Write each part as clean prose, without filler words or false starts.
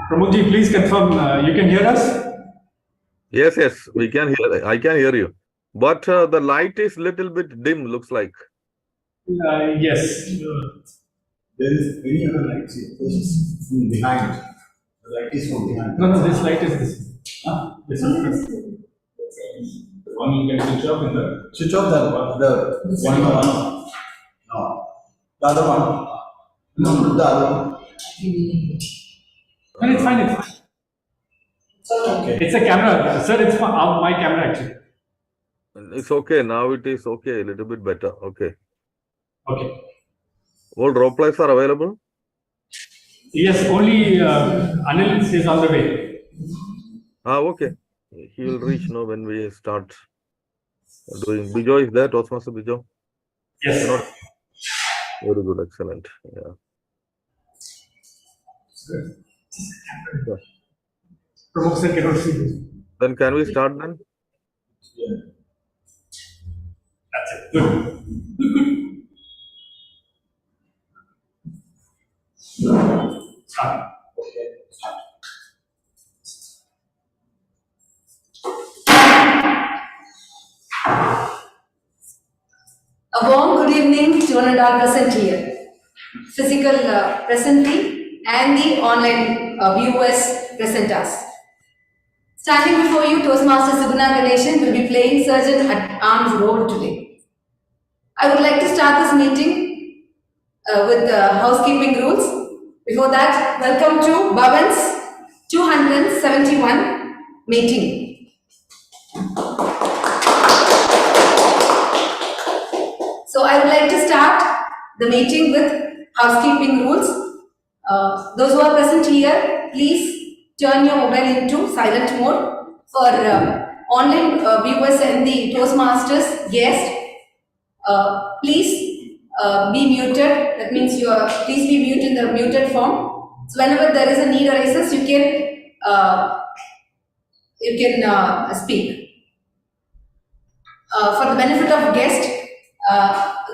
Pramodji, please confirm you can hear us? Yes, we can hear. I can hear you, but the light is little bit dim. Looks like. Yes. There is any other light from behind. The light is from behind. No, this light is this. This is the one you can switch off in the. Switch off the one. No. The other one. No, the other one. No, it's fine. It's fine. Okay. It's a camera, sir. It's my camera actually. It's okay now. It is okay. A little bit better. Okay. Okay. All droplets are available. Yes, only Anil is on the way. Okay. He will reach now when we start doing. Bijo is there. Toastmaster Bijo. Yes. Very good. Excellent. Yeah. Pramod sir cannot see this. Then can we start then? Yeah. That's it. Good. Start. Okay. Start. A warm good evening to one and all present here, physical presently and the online viewers present us. Standing before you, Toastmasters Suguna Ganeshan will be playing Sergeant at Arms role today. I would like to start this meeting with housekeeping rules. Before that, welcome to Bhavan's 271 meeting. So I would like to start the meeting with housekeeping rules. Those who are present here, please turn your mobile into silent mode. For online viewers and the Toastmasters guests, please be muted. That means please be mute in the muted form. So whenever there is a need arises, you can speak. For the benefit of guests,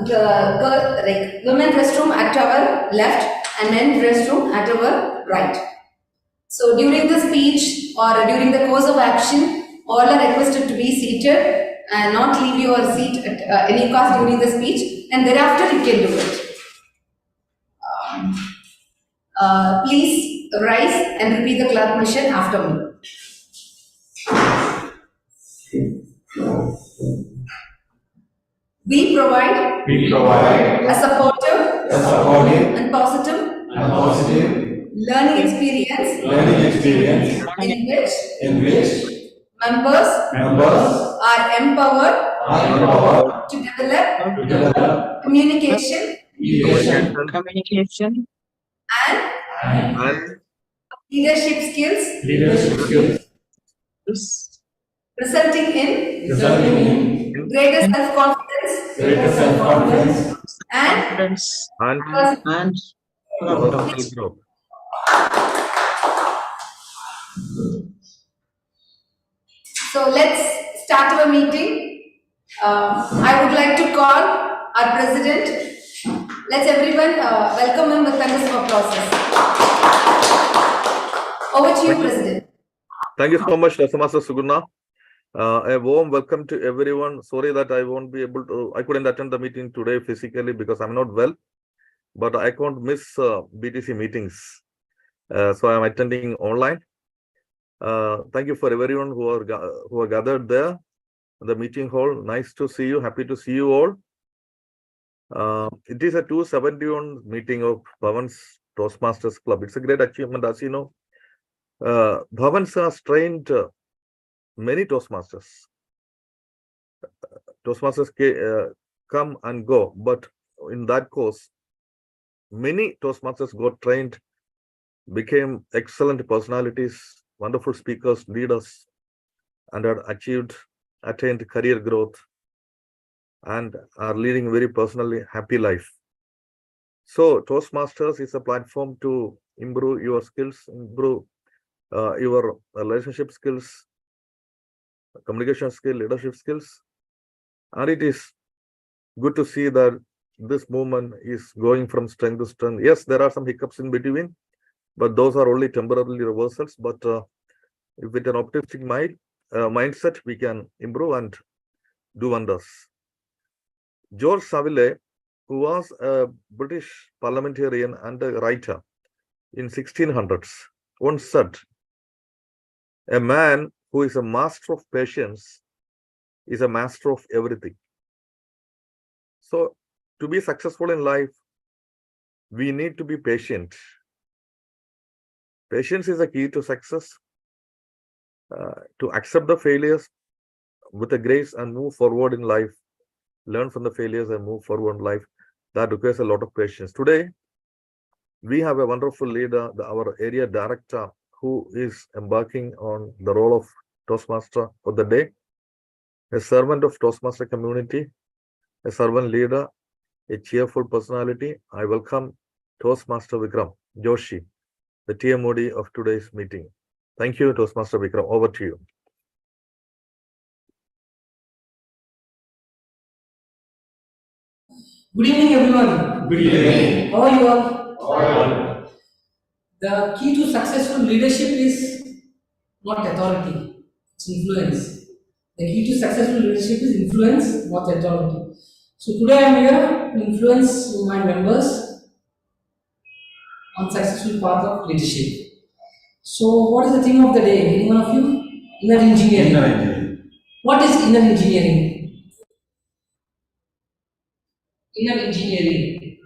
the women's restroom at our left and men's restroom at our right. So during the speech or during the course of action, all are requested to be seated and not leave your seat at any cost during the speech, and thereafter you can do it. Please rise and repeat the clap mission after me. We provide a supportive and positive learning experience in which members are empowered to develop communication and leadership skills, resulting in greater self-confidence and So let's start our meeting. I would like to call our president. Let's everyone welcome him with thanks for process. Over to you, President. Thank you so much, Toastmaster Suguna. A warm welcome to everyone. Sorry that I couldn't attend the meeting today physically because I'm not well, but I can't miss BTC meetings. So I'm attending online. Thank you for everyone who are gathered there in the meeting hall. Nice to see you. Happy to see you all. It is a 271 meeting of Bhavan's Toastmasters Club. It's a great achievement, as you know. Bhavan's has trained many Toastmasters. Toastmasters come and go, but in that course, many Toastmasters got trained, became excellent personalities, wonderful speakers, leaders, and had attained career growth and are leading very personally happy life. So Toastmasters is a platform to improve your skills, improve your relationship skills, communication skill, leadership skills. And it is good to see that this movement is going from strength to strength. Yes, there are some hiccups in between, but those are only temporarily reversals. But if with an optimistic mindset, we can improve and do wonders. George Savile, who was a British parliamentarian and a writer in 1600s, once said, "A man who is a master of patience is a master of everything." So, to be successful in life, we need to be patient. Patience is the key to success. To accept the failures with a grace and move forward in life, learn from the failures and move forward in life, that requires a lot of patience. Today, we have a wonderful leader, our area director, who is embarking on the role of Toastmaster for the day, a servant of Toastmaster community, a servant leader, a cheerful personality. I welcome Toastmaster Vikram Joshi, the TMOD of today's meeting. Thank you, Toastmaster Vikram. Over to you. Good evening, everyone. Good evening. How are you all? All. The key to successful leadership is not authority, it's influence. The key to successful leadership is influence, not authority. So today I am here to influence my members on successful path of leadership. So what is the theme of the day? Any one of you? Inner engineering. Inner engineering. What is inner engineering? Inner engineering.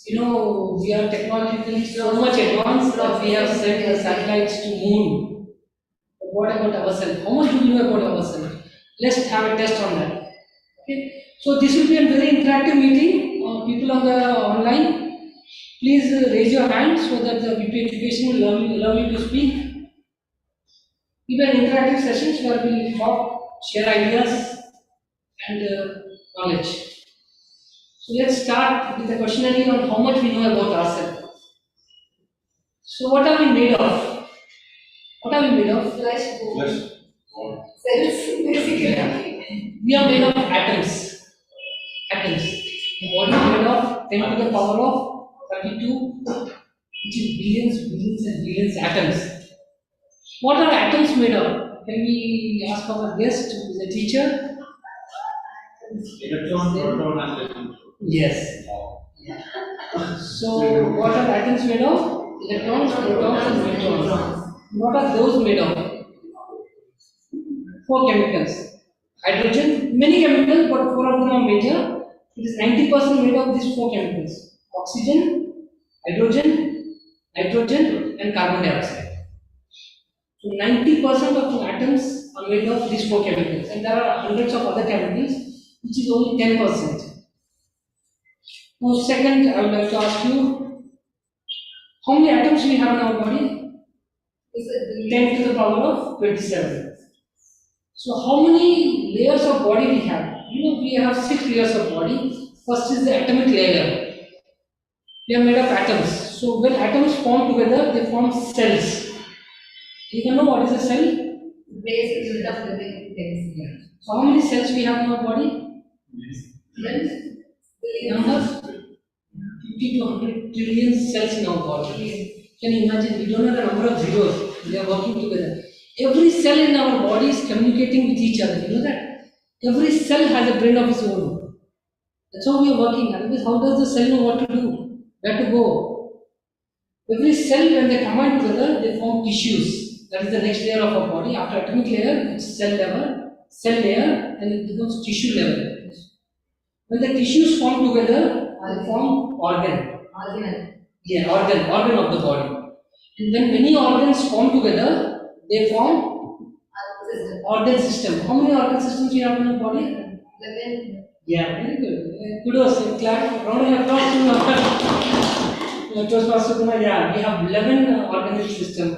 You know, we are technologically so much advanced that we have sent the satellites to moon. But what about ourselves? How much do we know about ourselves? Let's have a test on that. Okay. So this will be a very interactive meeting. People on the online, please raise your hand so that the VP Education will allow you to speak. Even interactive sessions where we will talk, share ideas and knowledge. So let's start with a questionnaire on how much we know about ourselves. So what are we made of? What are we made of? Flesh, bone, Flesh. cells, basically. We are made of atoms. Atoms. The body is made of 10 to the power of 32, which is billions, billions and billions atoms. What are atoms made of? Can we ask our guest, who is a teacher? Electron, proton, and electron. Yes. So what are atoms made of? Electrons, protons and neutrons. What are those made of? 4 chemicals. Hydrogen, many chemicals, but 4 of them are major. It is 90% made of these 4 chemicals. Oxygen, hydrogen, nitrogen and carbon dioxide. So 90% of the atoms are made of these 4 chemicals, and there are hundreds of other chemicals, which is only 10%. Now second, I would like to ask you, how many atoms we have in our body? 10 to the power of 27. So how many layers of body we have? You know, we have 6 layers of body. First is the atomic layer. They are made of atoms. So when atoms form together, they form cells. You can know what is a cell? Base unit of living things. So how many cells we have in our body? Numbers? 50 to 100 trillion cells in our body. Can you imagine? We don't have the number of zeros. They are working together. Every cell in our body is communicating with each other. You know that? Every cell has a brain of its own. That's how we are working. Otherwise, how does the cell know what to do? Where to go? Every cell, when they combine together, they form tissues. That is the next layer of our body. After atomic layer, it's cell layer, and it becomes tissue level. When the tissues form together, they form organ. Yeah, organ of the body. And when many organs form together, they form organ system. How many organ systems we have in our body? Yeah, very good. Kudos. Clap. Round of applause to Toastmasters. Yeah, we have 11 organ systems.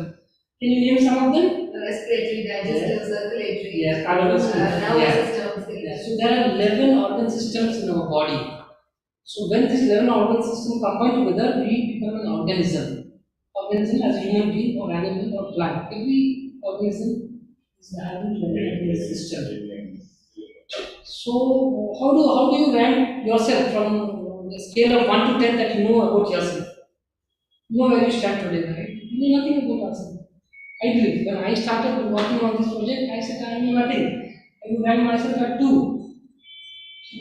Can you name some of them? Respiratory, digestive, circulatory. Yes, cardiovascular. Nervous system. Yeah. So there are 11 organ systems in our body. So when these 11 organ systems combine together, we become an organism. Organism as a human being or animal or plant. Every organism is having 11 organ system. So how do you rank yourself from the scale of 1 to 10 that you know about yourself? You know where you stand today, right? You know nothing about yourself. I believe when I started working on this project, I said I know nothing. I would rank myself at 2.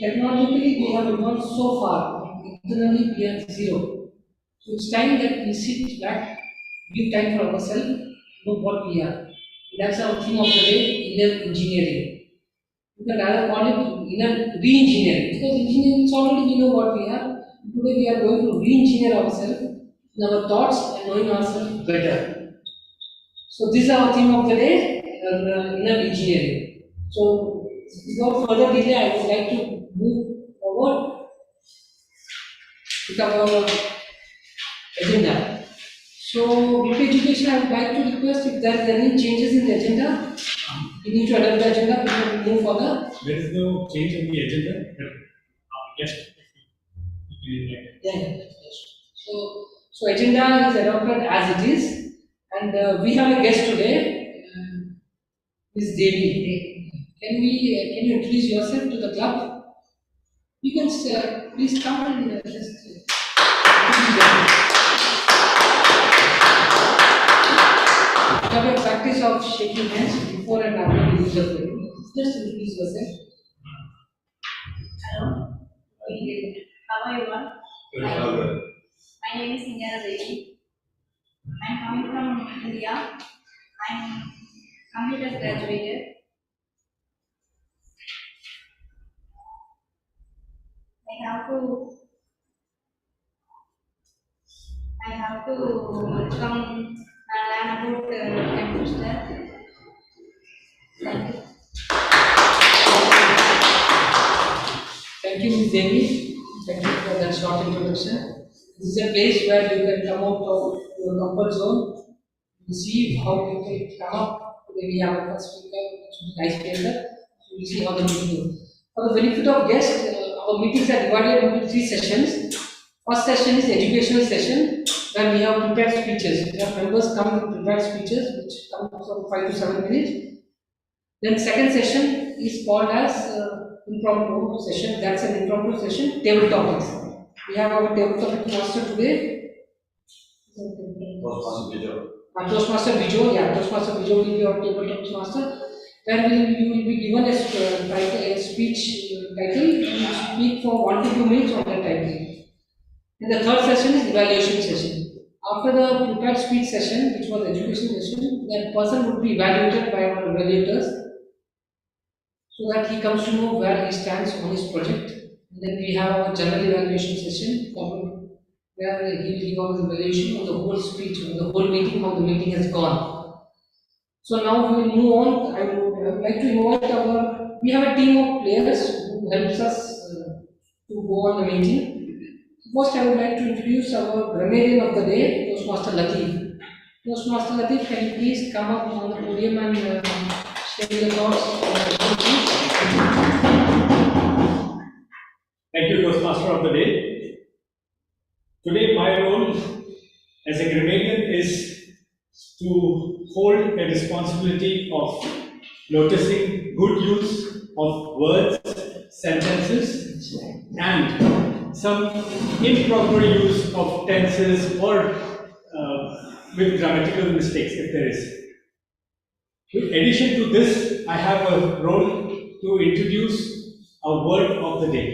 Technologically, we have gone so far. Internally, we are 0. So it's time that we sit back, give time for ourselves, know what we are. That's our theme of the day, inner engineering. You can rather call it inner re-engineering, because engineering is already we know what we are. Today we are going to re-engineer ourselves in our thoughts and knowing ourselves better. So this is our theme of the day, inner engineering. So without further delay, I would like to move forward with our agenda. So with education, I would like to request if there is any changes in the agenda. We need to adapt the agenda before we move further. There is no change in the agenda. Yes. Yeah. So agenda is adopted as it is, and we have a guest today, Ms. Devi. Can you introduce yourself to the club? You can please come and just. You have a practice of shaking hands before and after the use of the. Just introduce yourself. Hello. How are you all? My name is Indira Devi. I am coming from India. I am computer graduated. I have to come and learn about computer. Thank you. Thank you, Ms. Devi. Thank you for that short introduction. This is a place where you can come out of your comfort zone, see how you can come up. Today we have a first speaker, which is nice paper. We will see how the meeting goes. For the benefit of guests, our meetings are divided into 3 sessions. First session is educational session, where we have prepared speeches. We have members come with prepared speeches, which come from 5 to 7 minutes. Then second session is called as impromptu session. That's an impromptu session, table topics. We have our table topic master today. Toastmaster Vijay, Toastmaster Vijay will be our table topics master. Where you will be given a speech title, and you speak for 1 to 2 minutes on that title. And the third session is evaluation session. After the prepared speech session, which was education session, that person would be evaluated by our evaluators, so that he comes to know where he stands on his project. And then we have our general evaluation session, where he will give us evaluation on the whole speech, on the whole meeting, how the meeting has gone. So now we will move on. I would like to invite we have a team of players who helps us to go on the meeting. First, I would like to introduce our grammarian of the day, Toastmaster Latif. Toastmaster Latif, can you please come up on the podium and share your thoughts? Thank you, Toastmaster of the day. Today, my role as a grammarian is to hold a responsibility of noticing good use of words, sentences, and some improper use of tenses or with grammatical mistakes if there is. In addition to this, I have a role to introduce a word of the day.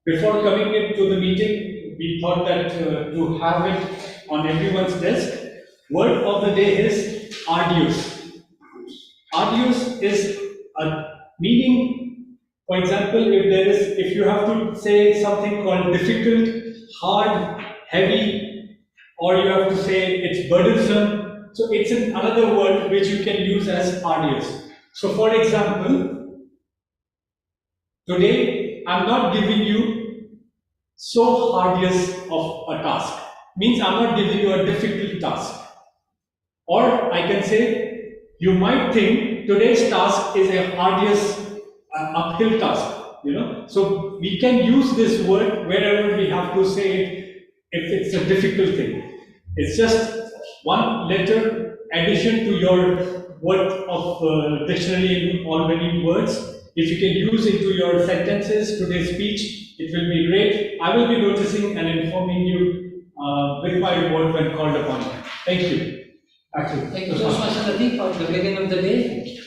Before coming into the meeting, we thought that to have it on everyone's desk, word of the day is arduous. Arduous is a meaning, for example, if you have to say something called difficult, hard, heavy, or you have to say it's burdensome, so it's another word which you can use as arduous. So for example, today I'm not giving you so arduous of a task. Means I'm not giving you a difficult task. Or I can say, you might think today's task is a arduous uphill task, So we can use this word wherever we have to say it if it's a difficult thing. It's just one letter addition to your word of dictionary in all many words. If you can use into your sentences, today's speech, it will be great. I will be noticing and informing you with my report when called upon. Thank you. Back to you. Thank you so much, Pratik, for the beginning of the day.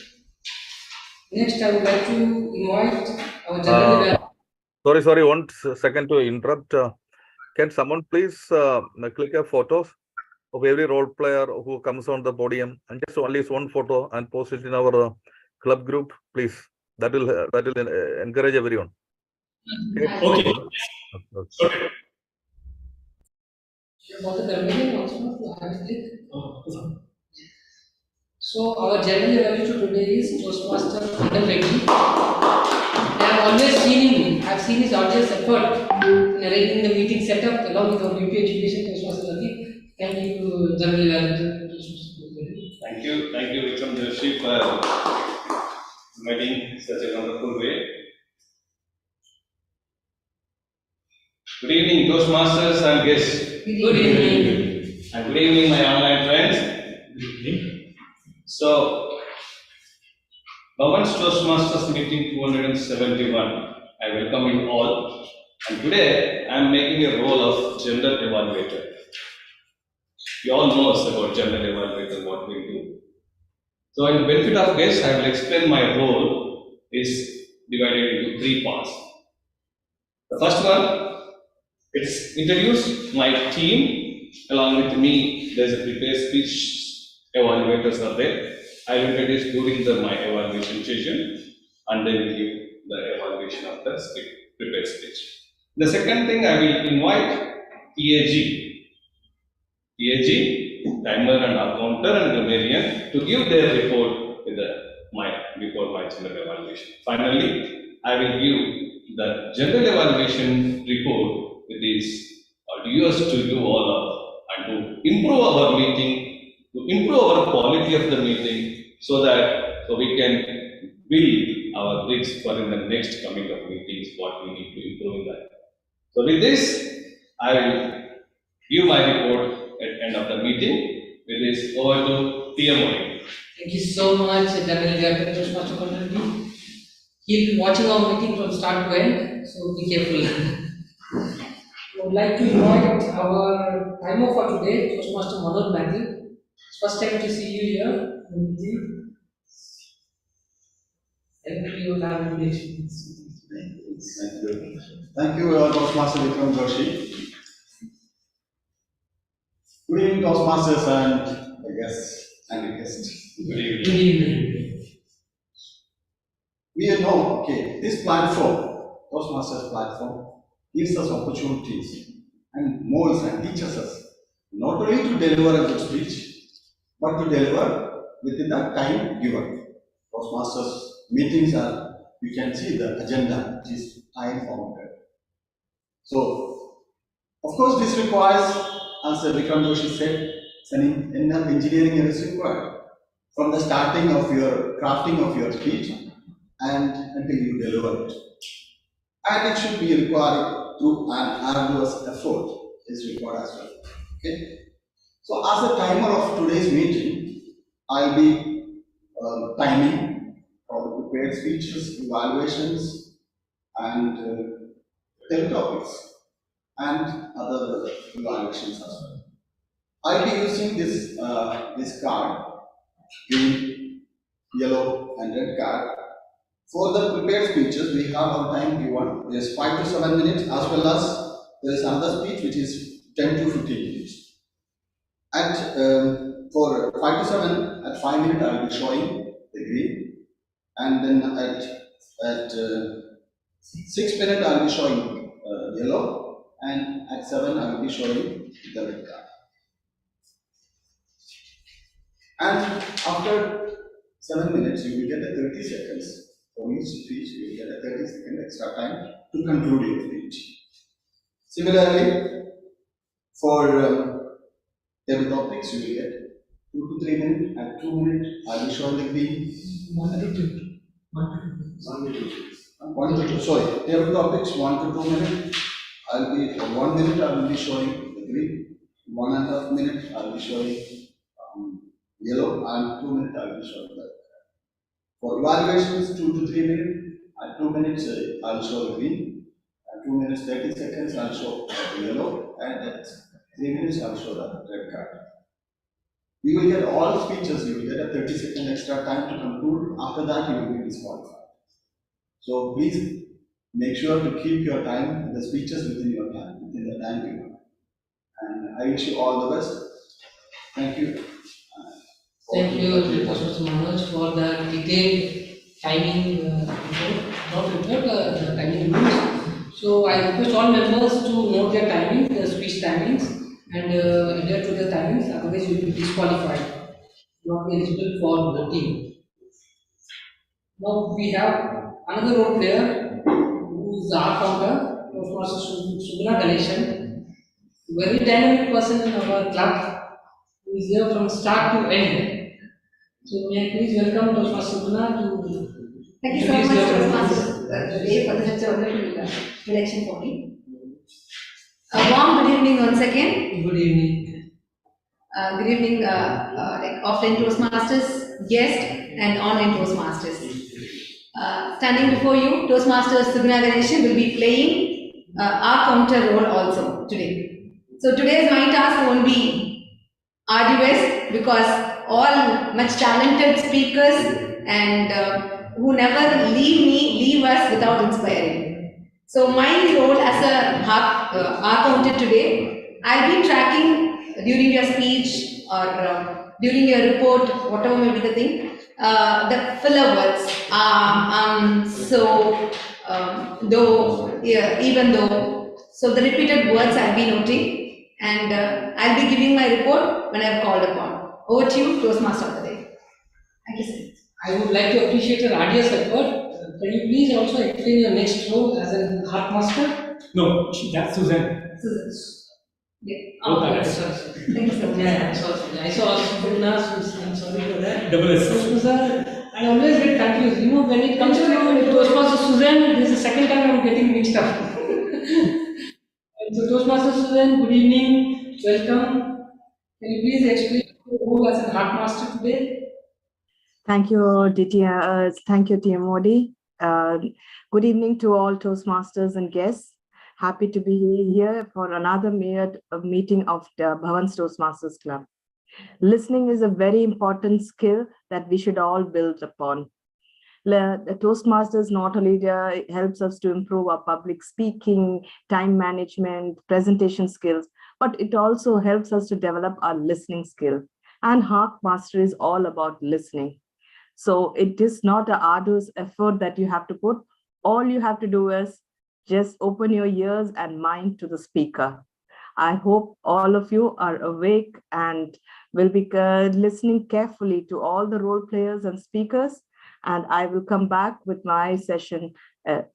Next, I would like to invite our general Sorry, 1 second to interrupt. Can someone please click a photos of every role player who comes on the podium and just only one photo and post it in our club group, please. That will encourage everyone. Okay. Okay. about the terminal also to have a click. So our general evaluator today is Toastmaster Bhavan Reddy. I have always seen him. I have seen his audience effort in arranging the meeting setup along with our VP Education Toastmaster Pratik. Thank you, general evaluator. Thank you, Vikram Joshi, for making such a wonderful way. Good evening, Toastmasters and guests. Good evening. And good evening, my online friends. Good evening. So, Bhavan's Toastmasters meeting 271. I welcome you all. And today, I am making a role of general evaluator. You all know us about general evaluator, what we do. So, in the benefit of guests, I will explain my role is divided into 3 parts. The first one, it's introduce my team. Along with me, there's a prepared speech evaluators are there. I will introduce during my evaluation session, and they will give the evaluation of the prepared speech. The second thing, I will invite TAG, timer and accounter and grammarian, to give their report with before my general evaluation. Finally, I will give the general evaluation report with these audios to you all and to improve our meeting, to improve our quality of the meeting, so we can build our bricks for in the next coming of meetings what we need to improve in that. So with this, I will give my report at end of the meeting. With this, over to TMO. Thank you so much, General Director Toastmaster Bhavan Reddy. He'll be watching our meeting from start to end, so be careful. I would like to invite our timer for today, Toastmaster Manoj Matthew. First time to see you here. And we will have a good experience. Thank you, Toastmaster Vikram Joshi. Good evening, Toastmasters and the guests. Good evening. Good evening. We know, this platform, Toastmasters platform, gives us opportunities and molds and teaches us not only to deliver a good speech, but to deliver within the time given. Toastmasters meetings are, you can see the agenda, which is time formatted. So, of course, this requires, as Vikram Joshi said, enough engineering is required from the starting of your crafting of your speech and until you deliver it. And it should be required through an arduous effort is required as well. Okay. So as a timer of today's meeting, I'll be timing for the prepared speeches, evaluations, and teletopics, and other evaluations as well. I'll be using this this card, green, yellow, and red card. For the prepared speeches, we have our time given. There is 5 to 7 minutes, as well as there is another speech which is 10 to 15 minutes. At for 5 to 7, at 5 minutes, I will be showing the green, and then at 6 minutes, I will be showing yellow, and at 7, I will be showing the red card. And after 7 minutes, you will get a 30 seconds. For each speech, you will get a 30-second extra time to conclude your speech. Similarly, for table topics, you will get 2 to 3 minutes, and 2 minutes, I will show the green. 1 to 2. 1 to 2. Sorry, table topics, 1 to 2 minutes. I'll be 1 minute, I will be showing the green. 1.5 minutes, I will be showing yellow, and 2 minutes, I will be showing the red. For evaluations, 2 to 3 minutes, At 2 minutes, I'll show the green. At 2 minutes 30 seconds, I'll show the yellow. And at 3 minutes, I'll show the red card. You will get all speeches. You will get a 30-second extra time to conclude. After that, you will be disqualified. So please make sure to keep your time, the speeches within your time, within the time you want. And I wish you all the best. Thank you. Thank you, Mr. Manoj, for the detailed timing the timing rules. So I request all members to note their timing, the speech timings, and adhere to the timings, otherwise you will be disqualified, not be eligible for voting. Now we have another role player who is our counter, Toastmaster Subhra Ganeshan, very dynamic person in our club, who is here from start to end. So may I please welcome Toastmaster Subhra to. Thank you so much, Toastmasters, today for such a wonderful introduction for me. A warm good evening once again. Good evening. Good evening, like offline Toastmasters, guest and online Toastmasters. Standing before you, Toastmasters Subhra Ganeshan will be playing our counter role also today. So today's my task won't be arduous because all much talented speakers and who never leave us without inspiring. So my role as a our counter today, I'll be tracking during your speech or during your report, whatever may be the thing, the filler words, so, though, yeah, even though. So the repeated words I'll be noting, and I'll be giving my report when I'm called upon. Over to you, Toastmaster of the day. Thank you, sir. I would like to appreciate your arduous effort. Can you please also explain your next role as a heart master? No, that's Suzanne. Susan. Yeah. Both are Okay, S. sorry. Thank you so much. I saw Subhra, I'm sorry for that. Double S. Toastmaster, I always get confused. You know, when it comes to Toastmaster Suzanne, this is the second time I'm getting mixed up. So Toastmaster Suzanne, good evening, welcome. Can you please explain your role as a heart master today? Thank you, Ditya. Thank you, TM Modi. Good evening to all Toastmasters and guests. Happy to be here for another meeting of the Bhavan's Toastmasters Club. Listening is a very important skill that we should all build upon. The Toastmasters not only helps us to improve our public speaking, time management, presentation skills, but it also helps us to develop our listening skill. And Heart Master is all about listening. So it is not an arduous effort that you have to put. All you have to do is just open your ears and mind to the speaker. I hope all of you are awake and will be listening carefully to all the role players and speakers. And I will come back with my session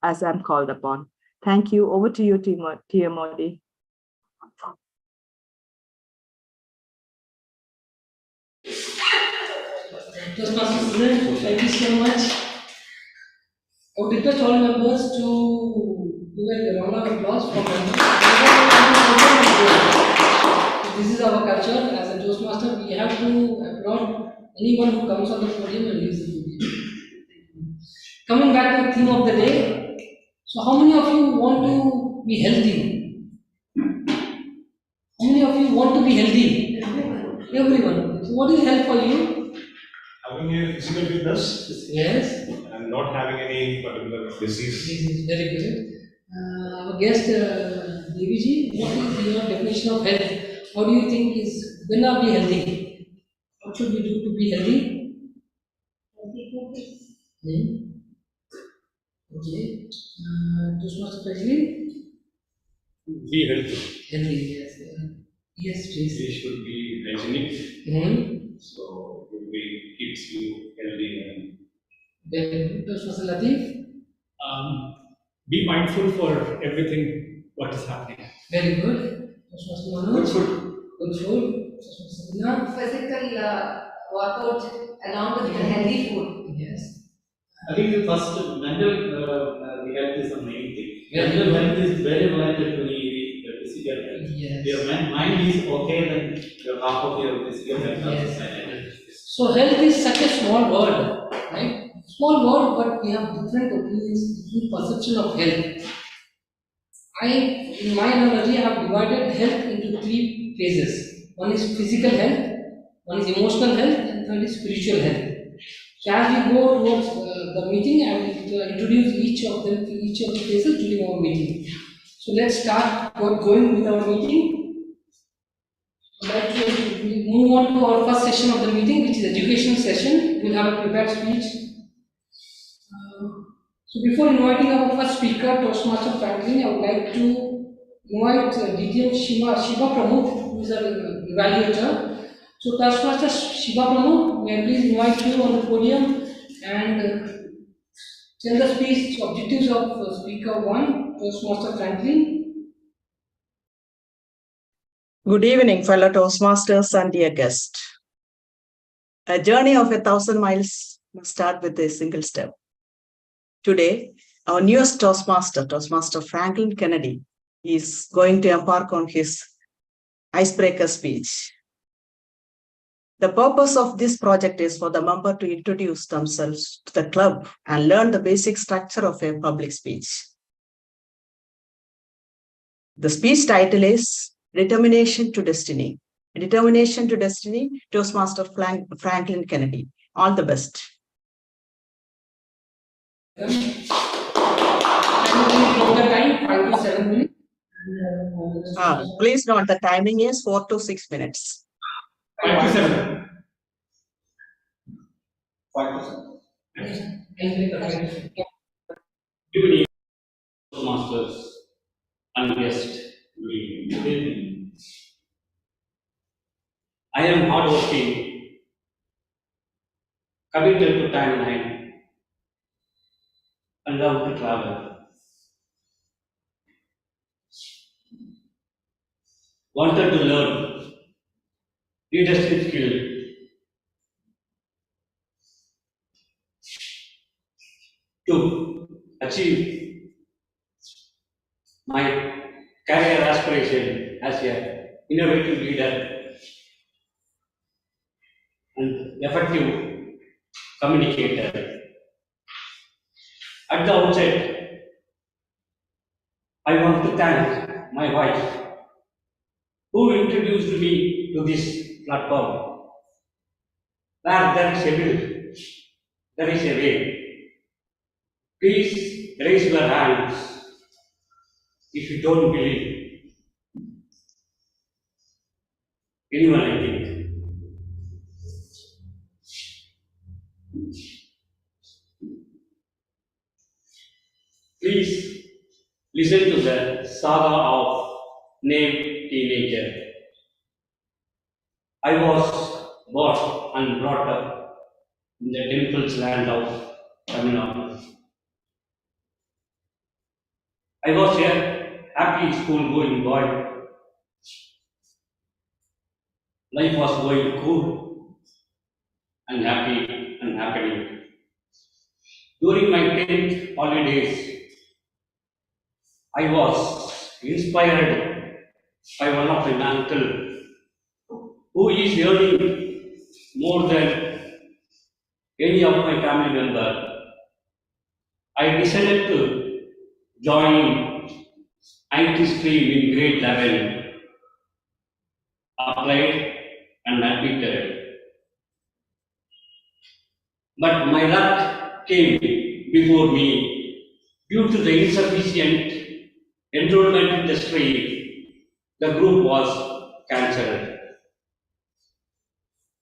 as I'm called upon. Thank you. Over to you, TM Modi. Toastmaster Suzanne, thank you so much. I would request all members to give a round of applause for members. This is our culture. As a Toastmaster, we have to applaud anyone who comes on the podium and leaves the podium. Coming back to the theme of the day. So how many of you want to be healthy? How many of you want to be healthy? Everyone. So what is health for you? Having a physical fitness. Yes. And not having any particular disease. This is very good. Our guest, Deviji, what is your definition of health? What do you think is, when are we healthy? What should we do to be healthy? Okay. Toastmaster President? Be healthy. Healthy, yes. Yes, please. We should be hygienic. So it will keeps you healthy and. Then Toastmaster Latif? Be mindful for everything what is happening. Very good. Toastmaster Manoj? Good food. Good food. Toastmaster Dina? Physical workout along with the healthy food. Yes. I think the first mental health is the main thing. Yeah. Mental health is very related to the physical health. Yes. Your mind is okay, then your half of your physical health Yes. also. So health is such a small word, right? Small word, but we have different opinions, different perception of health. In my analogy, I have divided health into three phases. One is physical health, one is emotional health, and third is spiritual health. So as we go towards the meeting, I will introduce each of them, each of the phases during our meeting. So let's start going with our meeting. I'd like to move on to our first session of the meeting, which is education session. We'll have a prepared speech. So before inviting our first speaker, Toastmaster Franklin, I would like to invite DTM Shiva Pramukh, who is an evaluator. So Toastmaster Shiva Pramukh, may I please invite you on the podium and tell the speech objectives of speaker 1, Toastmaster Franklin. Good evening, fellow Toastmasters and dear guests. A journey of 1,000 miles must start with a single step. Today, our newest Toastmaster Franklin Kennedy, is going to embark on his icebreaker speech. The purpose of this project is for the member to introduce themselves to the club and learn the basic structure of a public speech. The speech title is Determination to Destiny. Determination to Destiny, Toastmaster Franklin Kennedy. All the best. Can you please note the time, 5 to 7 minutes? Please note the timing is 4 to 6 minutes. 5 to 7. 5 to 7. Good evening, Toastmasters and guests. Good evening. I am hardworking, committed to timeline, and love to travel. Wanted to learn leadership skill. To achieve my career aspiration as an innovative leader and effective communicator. At the outset, I want to thank my wife who introduced me to this platform. Where there is a will, there is a way. Please raise your hands if you don't believe. Anyone, I think. Please listen to the saga of named teenager. I was born and brought up in the temple's land of Tamil Nadu. I was a happy school-going boy. Life was going cool and happy and happening. During my 10th holidays, I was inspired by one of my uncle who is earning more than any of my family member. I decided to join IT stream in grade 11, applied and admitted. But my luck came before me. Due to the insufficient enrollment in the stream, the group was cancelled.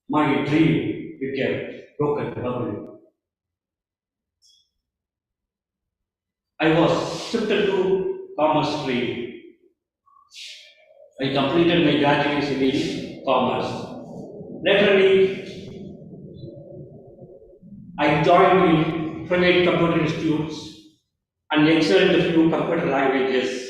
My dream became broken bubble. I was shifted to commerce stream. I completed my graduation in commerce. Laterally, I joined in private computer institutes and excelled a few computer languages.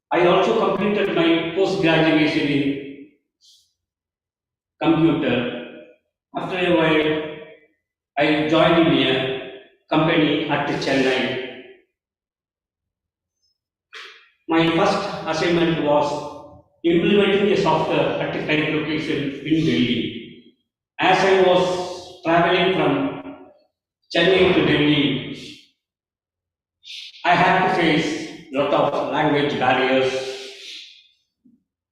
I also completed my post-graduation in computer. After a while, I joined in a company at Chennai. My first assignment was implementing a software at a client location in Delhi. As I was traveling from Chennai to Delhi, I had to face a lot of language barriers,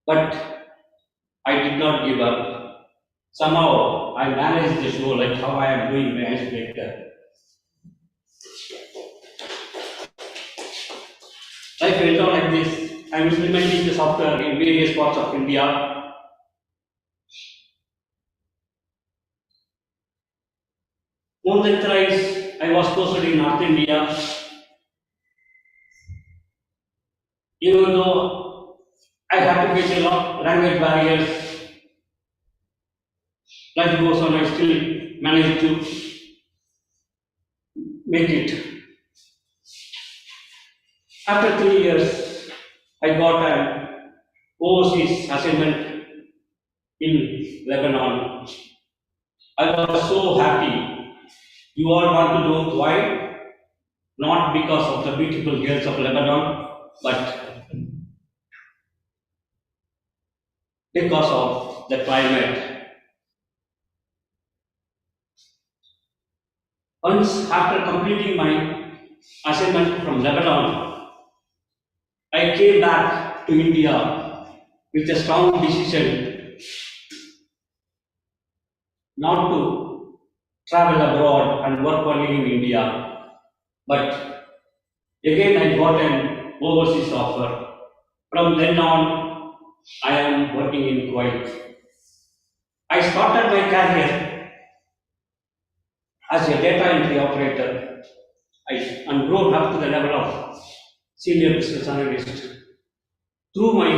but I did not give up. Somehow I managed the show like how I am doing my icebreaker. Life went on like this. I am implementing the software in various parts of India. More than thrice, I was posted in North India. Even though I had to face a lot of language barriers, life goes on, I still managed to make it. After 3 years, I got an overseas assignment in Lebanon. I was so happy. You all want to know why? Not because of the beautiful girls of Lebanon, but because of the climate. Once after completing my assignment from Lebanon, I came back to India with a strong decision not to travel abroad and work only in India. But again I got an overseas offer. From then on, I am working in Kuwait. I started my career as a data entry operator and grew up to the level of senior business analyst. Through my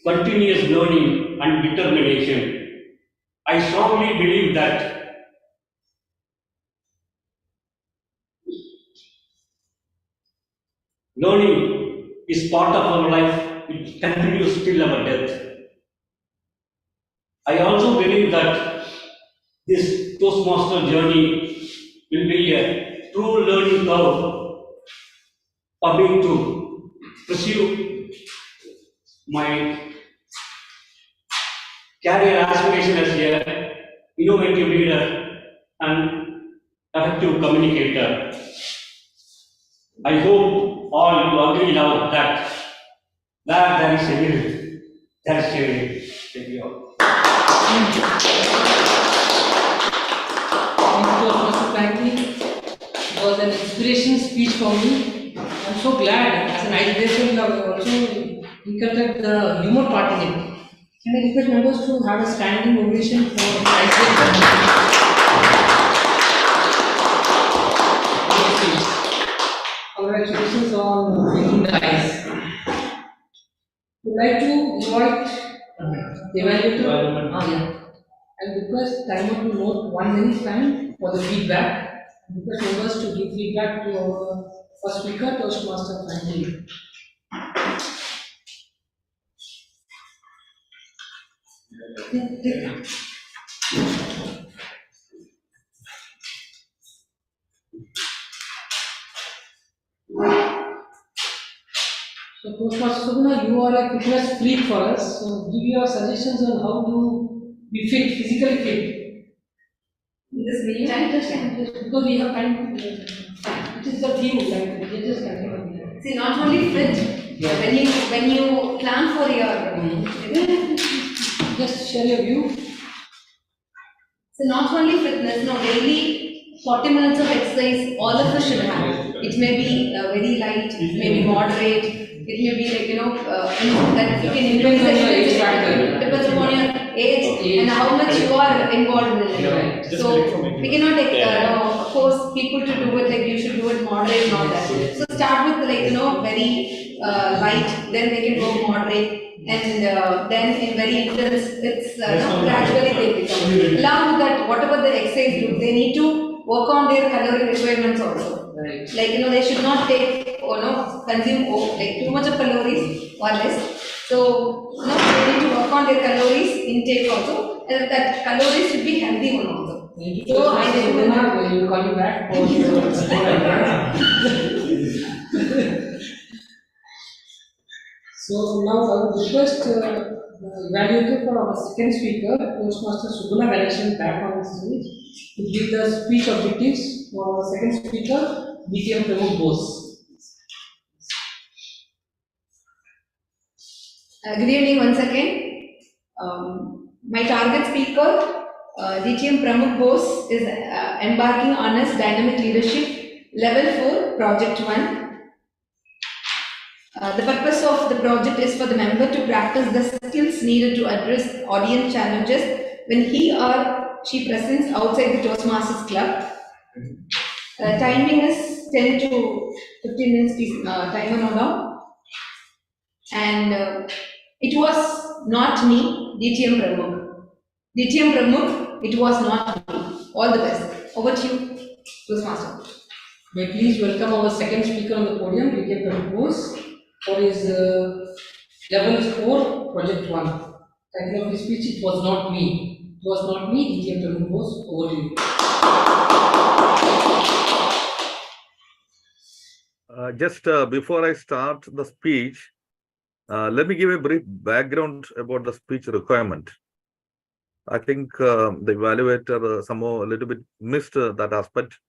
continuous learning and determination, I strongly believe that learning is part of our life, it continues till our death. I also believe that this Toastmaster journey will be a true learning curve for me to pursue my career aspiration as a innovative leader and effective communicator. I hope all you agree now that where there is a will, there is a way. Thank you all. Thank you, Mr. Franklin. It was an inspiration speech for me. I'm so glad as an icebreaker you have also inculcated the humor part in it. Can I request members to have a standing ovation for the icebreaker? Congratulations on making the ice. Would like to invite the evaluator. I request timer to note 1 minute time for the feedback. I request members to give feedback to our first speaker, Toastmaster Franklin. So, Toastmaster Subna, you are a fitness freak for us. So, give your suggestions on how to be fit, physically fit. This meantime, Because we have time. It is the theme, like, we just continue. see, not only fit, when you plan for your, Just share your view. so not only fitness, no, daily 40 minutes of exercise, all of us should have. It may be very light, it may be moderate, it may be like, that you can increase the age factor. Depends upon your age and how much you are involved in it. So we cannot force people to do it like you should do it moderate, not that. So start with like, very light, then they can go moderate. And then in very intense, it's gradually they become. Along with that, whatever the exercise do, they need to work on their calorie requirements also. Right. Like, they should not take or consume like too much of calories or less. So, they need to work on their calories intake also. And that calories should be healthy one also. Thank you. So, I recommend. Will you call you back? Or So now I would request the evaluator for our second speaker, Toastmaster Subuna Ganeshan, back on the stage to give the speech objectives for our second speaker, BTM Pramukh Bose. Good evening once again. My target speaker, DTM Pramukh Bose, is embarking on his dynamic leadership level 4 project 1. The purpose of the project is for the member to practice the skills needed to address audience challenges when he or she presents outside the Toastmasters club. Timing is 10 to 15 minutes, please, timer now down. And it was not me, DTM Pramukh. DTM Pramukh, it was not me. All the best. Over to you, Toastmaster. May I please welcome our second speaker on the podium, BTM Pramukh Bose, for his level 4 project 1. Title of his speech, it was not me. It was not me, BTM Pramukh Bose. Over to you. Just before I start the speech, let me give a brief background about the speech requirement. I think the evaluator somehow a little bit missed that aspect.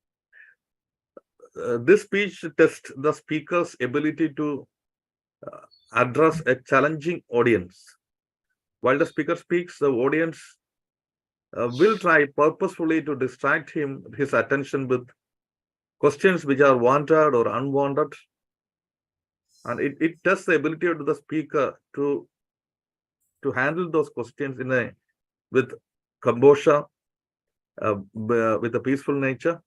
This speech tests the speaker's ability to address a challenging audience. While the speaker speaks, the audience will try purposefully to distract his attention with questions which are wanted or unwanted. And it tests the ability of the speaker to handle those questions with composure, with a peaceful nature.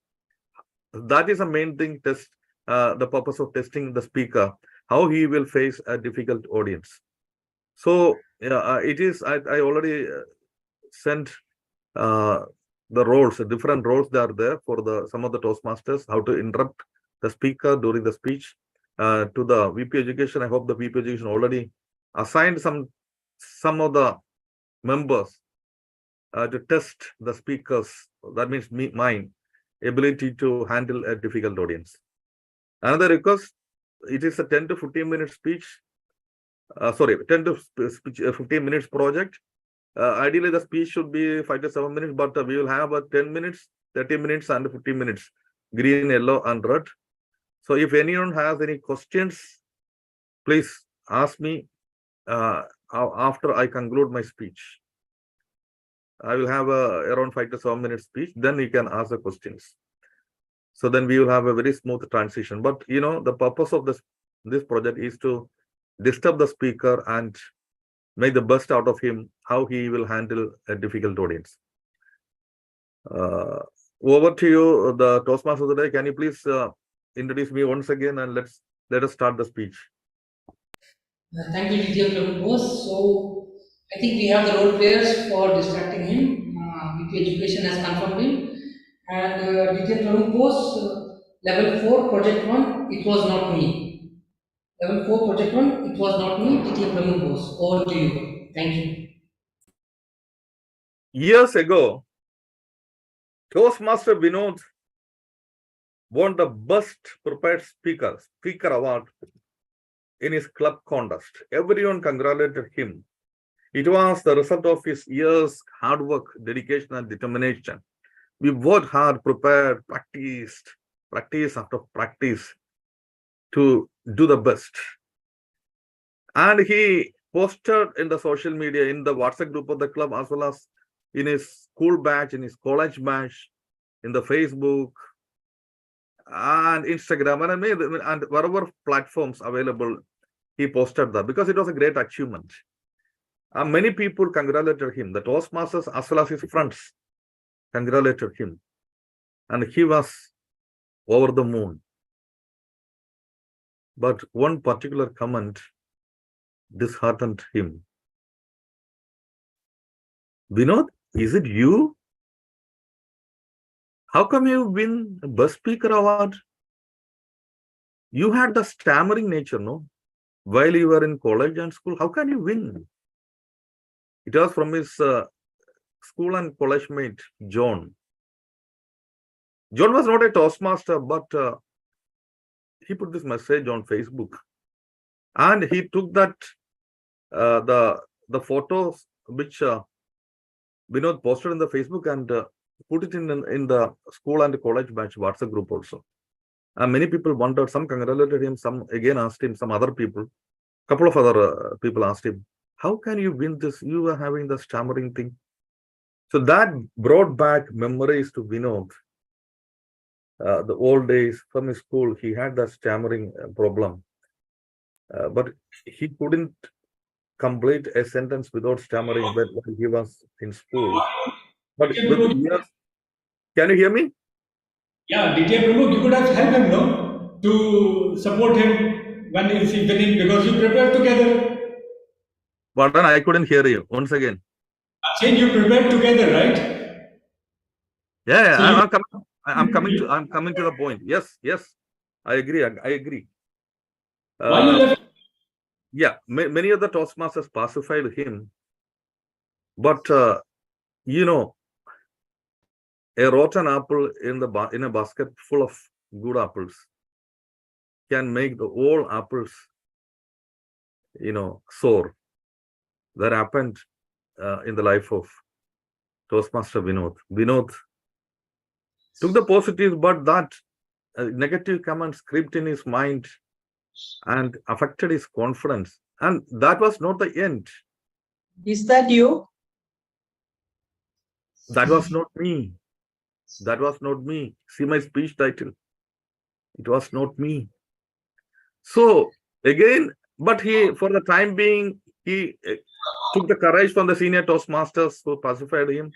That is the main thing, the purpose of testing the speaker, how he will face a difficult audience. So it is, I already sent the roles, different roles that are there for some of the Toastmasters, how to interrupt the speaker during the speech. To the VP Education, I hope the VP Education already assigned some of the members to test the speakers, that means mine, ability to handle a difficult audience. Another request, it is a 10 to 15 minute speech, 10 to 15 minutes project. Ideally, the speech should be 5 to 7 minutes, but we will have 10 minutes, 30 minutes, and 15 minutes, green, yellow, and red. So if anyone has any questions, please ask me after I conclude my speech. I will have around 5 to 7 minutes speech, then you can ask the questions. So then we will have a very smooth transition. But the purpose of this project is to disturb the speaker and make the best out of him, how he will handle a difficult audience. Over to you, the Toastmaster today. Can you please introduce me once again, and let us start the speech. Thank you, DTM Pramukh Bose. So I think we have the role players for distracting him. VP Education has confirmed him. And DTM Pramukh Bose, level 4, project 1, it was not me. Level 4, project 1, it was not me, DTM Pramukh Bose. Over to you. Thank you. Years ago, Toastmaster Vinod won the best prepared speaker award in his club contest. Everyone congratulated him. It was the result of his years' hard work, dedication, and determination. We worked hard, prepared, practice after practice to do the best. And he posted in the social media, in the WhatsApp group of the club, as well as in his school batch, in his college batch, in the Facebook and Instagram, and whatever platforms available, he posted that because it was a great achievement. Many people congratulated him. The Toastmasters, as well as his friends, congratulated him. And he was over the moon. But one particular comment disheartened him. Vinod, is it you? How come you win a Best Speaker Award? You had the stammering nature, no? While you were in college and school, how can you win? It was from his school and college mate, John. John was not a Toastmaster, but he put this message on Facebook. And he took that the photos which Vinod posted in the Facebook and put it in the school and college batch WhatsApp group also. And many people wondered, some congratulated him, some again asked him, some other people, couple of other people asked him, how can you win this? You are having the stammering thing. So that brought back memories to Vinod. The old days from his school, he had that stammering problem. But he couldn't complete a sentence without stammering when he was in school. But with years, can you hear me? Yeah, DTM Prabhu, you could have helped him, no? To support him when he's winning because you prepared together. But then I couldn't hear you once again. I'm saying you prepared together, right? Yeah, So I'm coming to the point. Yes, I agree. I agree. why you left? Yeah, many of the Toastmasters pacified him, but you know, a rotten apple in a basket full of good apples can make the whole apples, sour. That happened in the life of Toastmaster Vinod. Vinod took the positives, but that negative comments crept in his mind and affected his confidence. And that was not the end. Is that you? That was not me. That was not me. See my speech title. It was not me. So again, but for the time being, he took the courage from the senior Toastmasters who pacified him.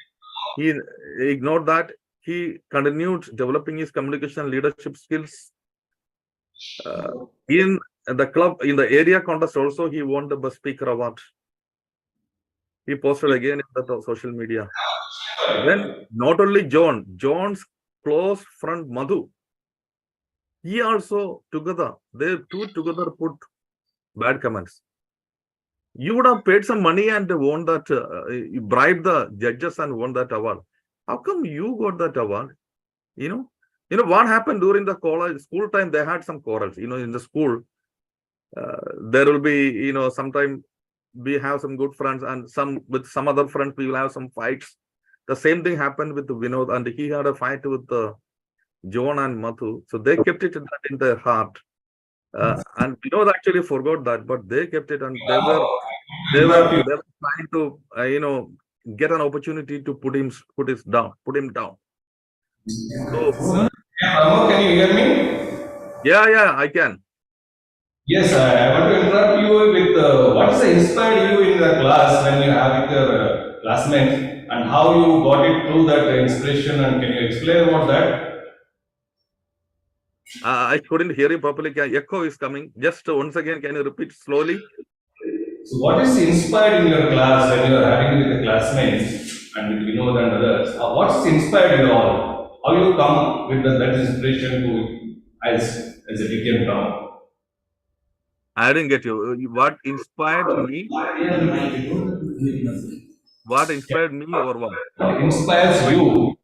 He ignored that. He continued developing his communication and leadership skills. In the club, in the area contest also, he won the best speaker award. He posted again in the social media. Then not only John's close friend Madhu, he also they two together put bad comments. You would have paid some money and won that, you bribed the judges and won that award. How come you got that award? You know what happened during the school time, they had some quarrels, in the school. There will be, sometime we have some good friends and with some other friends, we will have some fights. The same thing happened with Vinod, and he had a fight with John and Madhu. So they kept it in their heart. And Vinod actually forgot that, but they kept it, and they were trying to, get an opportunity to put him down. So, Can you hear me? yeah, I can. Yes, I want to interrupt you with what is inspired you in the class when you have with your classmates and how you got it through that inspiration, and can you explain about that? I couldn't hear you properly. Echo is coming. Just once again, can you repeat slowly? So what is inspired in your class when you are having with the classmates and with Vinod and others? What's inspired you all? How you come with that inspiration to as a DTM town? I didn't get you. What inspired me? What inspired me or what? What inspires you?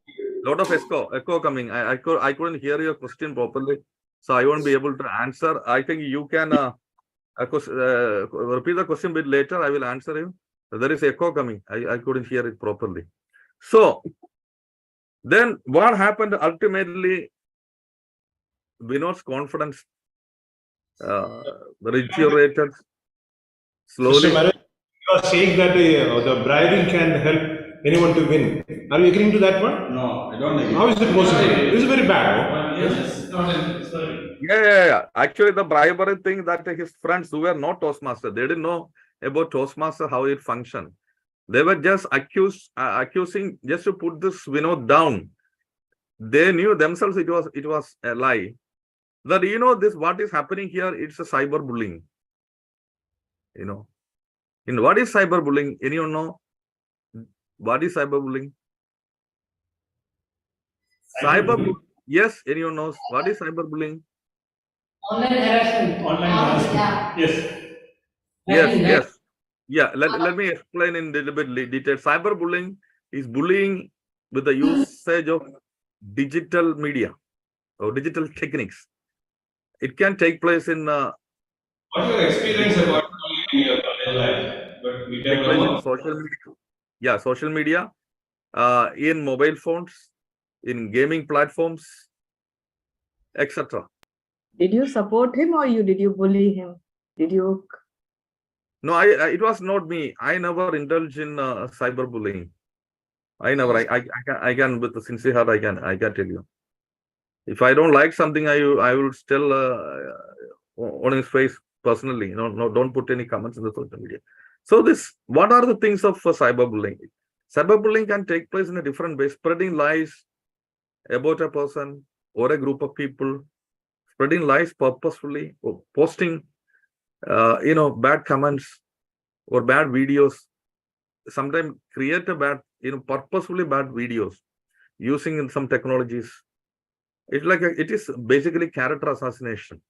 Lot of echo coming. I couldn't hear your question properly, so I won't be able to answer. I think you can repeat the question a bit later. I will answer you. There is echo coming. I couldn't hear it properly. So then what happened ultimately? Vinod's confidence deteriorated slowly. Mr. Maran, you are saying that the bribing can help anyone to win. Are you agreeing to that one? No, I don't agree. How is it possible? This is very bad. Yeah. Actually, the bribery thing that his friends who were not Toastmasters, they didn't know about Toastmaster, how it functioned. They were just accusing just to put this Vinod down. They knew themselves it was a lie. That this what is happening here, it's a cyberbullying. In what is cyberbullying? Anyone know? What is cyberbullying? Cyberbullying. Yes, anyone knows what is cyberbullying? Online harassment. Online harassment. Yes. Yes. Yeah, let me explain in a little bit detail. Cyberbullying is bullying with the usage of digital media or digital techniques. It can take place in. What's your experience about bullying in your college life? but we Take place in develop. social media. Yeah, social media, in mobile phones, in gaming platforms, etc. Did you support him or did you bully him? Did you? No, it was not me. I never indulge in cyberbullying. I never. I can with a sincere heart. I can tell you. If I don't like something, I will tell on his face personally. No, don't put any comments in the social media. So what are the things of cyberbullying? Cyberbullying can take place in a different way, spreading lies about a person or a group of people, spreading lies purposefully, or posting, bad comments or bad videos. Sometimes create a bad, purposefully bad videos using some technologies. It's like it is basically character assassination.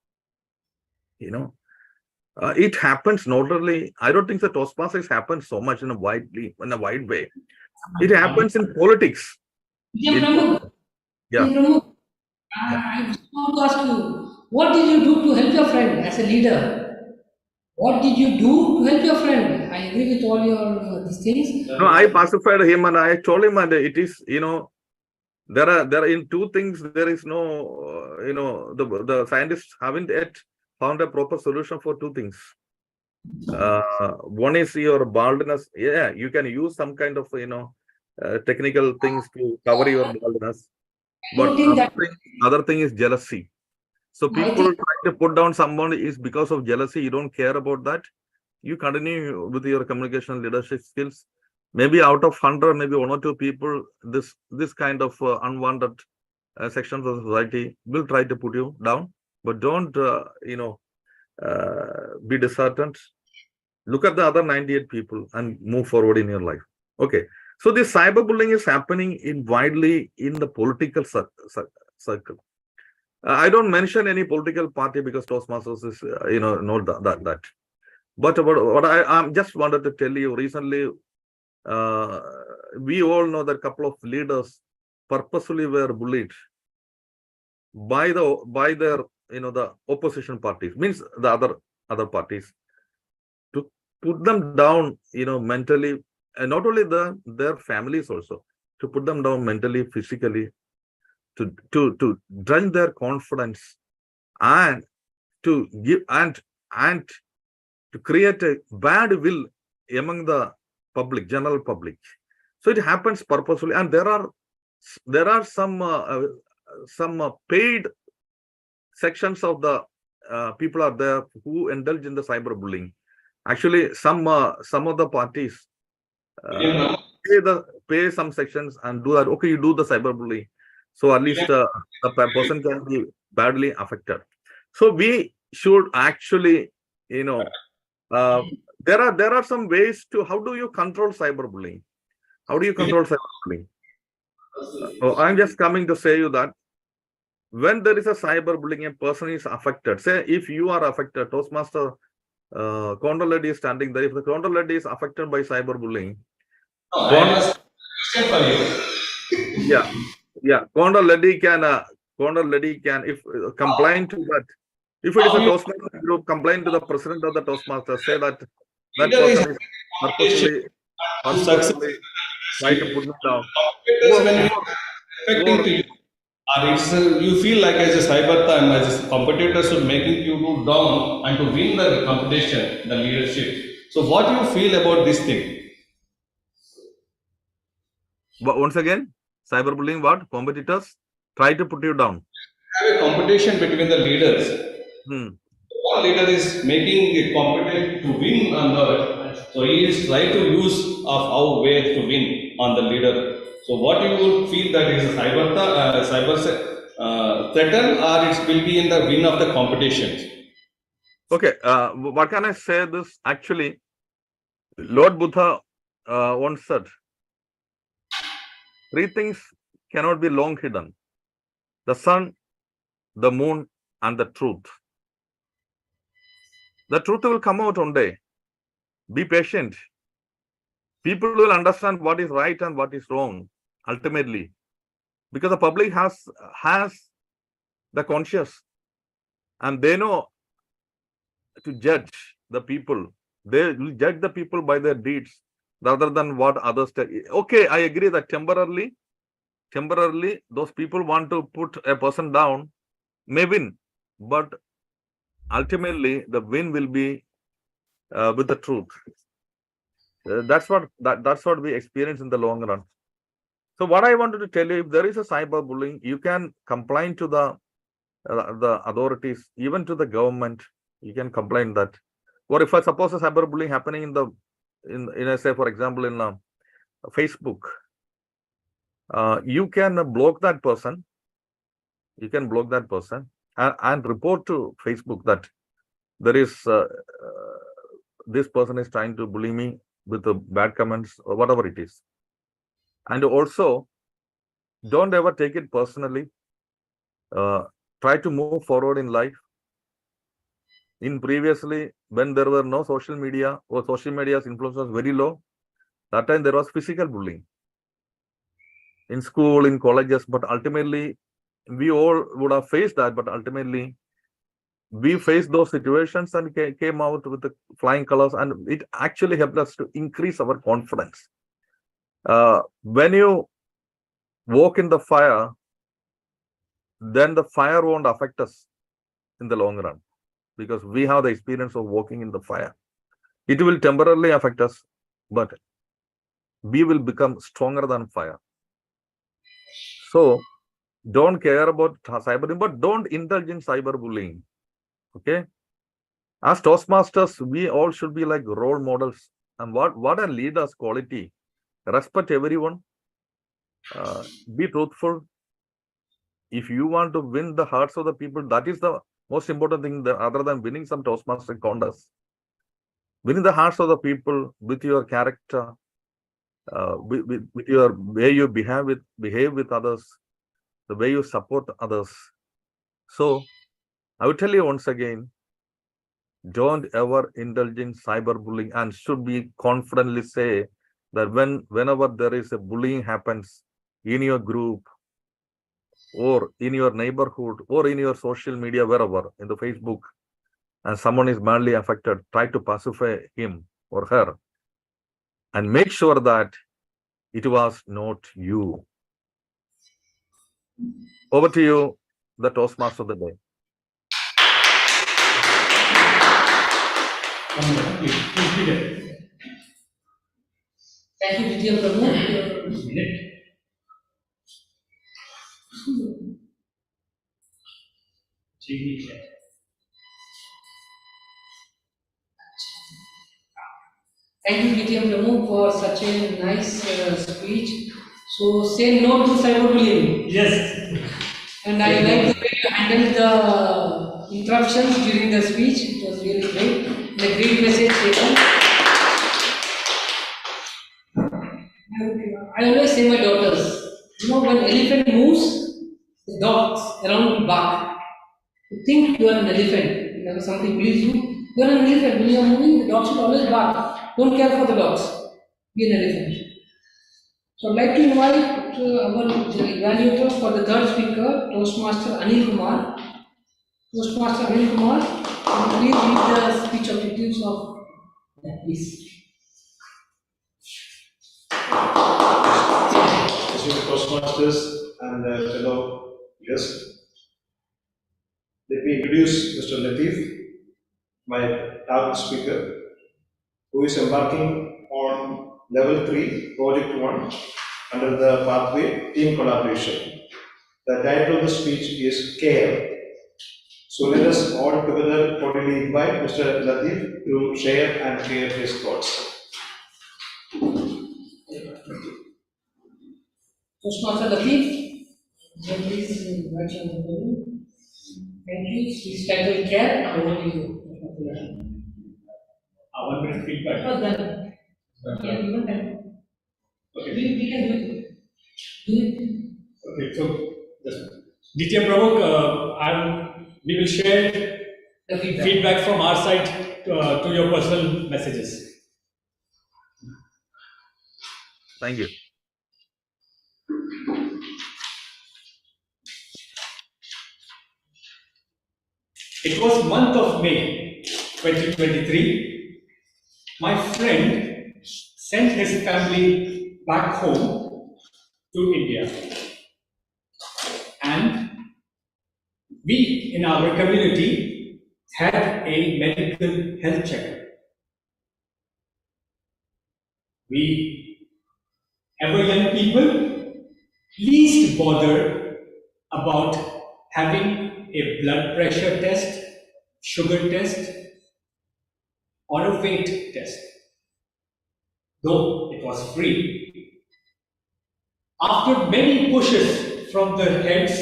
It happens not only. I don't think the Toastmasters happens so much in a wide way. It happens in politics. Yeah, In Pramod. Yeah. Pramod, Yeah. I just want to ask you, what did you do to help your friend as a leader? What did you do to help your friend? I agree with all your these things. No, I pacified him and I told him, and it is, there are in two things. There is no, the scientists haven't yet found a proper solution for two things. One is your baldness. Yeah, you can use some kind of, technical things to cover your baldness. I But don't think that. other thing is jealousy. So I people think try to put down someone is because of jealousy. You don't care about that. You continue with your communication leadership skills. Maybe out of 100, maybe one or two people, this kind of unwanted sections of society will try to put you down. But don't, be disheartened. Look at the other 98 people and move forward in your life. Okay. So this cyberbullying is happening widely in the political circle. I don't mention any political party because Toastmasters is, not that. But what I just wanted to tell you recently, we all know that a couple of leaders purposefully were bullied by their, the opposition parties, means the other parties, to put them down, mentally, and not only their families also, to put them down mentally, physically, to drain their confidence, and to give and to create a bad will among the general public. So it happens purposefully, and there are some paid sections of the people are there who indulge in the cyberbullying. Actually, some of the parties pay some sections and do that. Okay, you do the cyberbullying, so at least the person can be badly affected. So we should actually, there are some ways to how do you control cyberbullying? How do you control cyberbullying? I'm just coming to say you that when there is a cyberbullying, a person is affected. Say if you are affected, Toastmaster counter lady is standing there. If the counter lady is affected by cyberbullying, For you. counter lady can if complain to that. If it is a Toastmaster group, complain to the president of the Toastmaster. Say that person is purposefully try to put them down. When affecting to you, or you feel like as a cyber time, as a competitors are making you do down and to win the competition, the leadership. So what do you feel about this thing? But once again, cyberbullying, what? Competitors try to put you down. Have a competition between the leaders. One leader is making a competition to win on the, so he is trying to use of our way to win on the leader. So what you would feel that is a cyber threaten, or it will be in the win of the competition? Okay, what can I say this? Actually, Lord Buddha once said, three things cannot be long hidden: the sun, the moon, and the truth. The truth will come out one day. Be patient. People will understand what is right and what is wrong ultimately, because the public has the conscience, and they know to judge the people They will judge the people by their deeds rather than what others tell. Okay, I agree that temporarily, those people want to put a person down, may win, but ultimately the win will be with the truth. That's what we experience in the long run. So what I wanted to tell you, if there is a cyberbullying, you can complain to the authorities, even to the government. You can complain that. Or if I suppose a cyberbullying happening in a, say for example in Facebook, you can block that person. You can block that person and report to Facebook that there is this person is trying to bully me with the bad comments or whatever it is. And also, don't ever take it personally. Try to move forward in life. In previously, when there were no social media or social media's influence was very low, that time there was physical bullying in school, in colleges, but ultimately we all would have faced that, but ultimately we faced those situations and came out with the flying colors, and it actually helped us to increase our confidence. When you walk in the fire, then the fire won't affect us in the long run, because we have the experience of walking in the fire. It will temporarily affect us, but we will become stronger than fire. So don't care about cyberbullying, but don't indulge in cyberbullying. Okay. As Toastmasters, we all should be like role models. And what a leader's quality: respect everyone, be truthful. If you want to win the hearts of the people, that is the most important thing, other than winning some Toastmaster contests. Winning the hearts of the people with your character, with your way you behave with others, the way you support others. So I will tell you once again, don't ever indulge in cyberbullying, and should be confidently say that whenever there is a bullying happens in your group or in your neighborhood or in your social media, wherever, in the Facebook, and someone is badly affected, try to pacify him or her and make sure that it was not you. Over to you, the Toastmaster of the day. Thank you, Vidya Prabhu. Thank you, Vidya Prabhu, for such a nice speech. So say no to cyberbullying. Yes. And I like the way you handled the interruptions during the speech. It was really great. And a great message taken. I always say my daughters, when elephant moves, the dogs around bark. You think you are an elephant, something please you. You are an elephant. When you are moving, the dogs should always bark. Don't care for the dogs. Be an elephant. So I'd like to invite our evaluator for the third speaker, Toastmaster Anil Kumar. Toastmaster Anil Kumar, please read the speech objectives of that, please. Esteemed Toastmasters and fellow guests, let me introduce Mr. Latif, my target speaker, who is embarking on Level 3, Project 1, under the pathway Team Collaboration. The title of the speech is Care. So let us all together cordially invite Mr. Latif to share and share his thoughts. Toastmaster Latif, please invite your podium. Thank you. Please title Care. Over to you. 1 minute feedback. Oh, done. Yeah, even time. Okay. We can do it. Do it. Okay, so Ditya Prabhu, we will share The feedback from our side to your personal messages. Thank you. It was month of May 2023 my friend sent his family back home to India. And we in our community had a medical health checkup. We, ever young people, least bother about having a blood pressure test, sugar test, or a weight test, though it was free. After many pushes from the heads,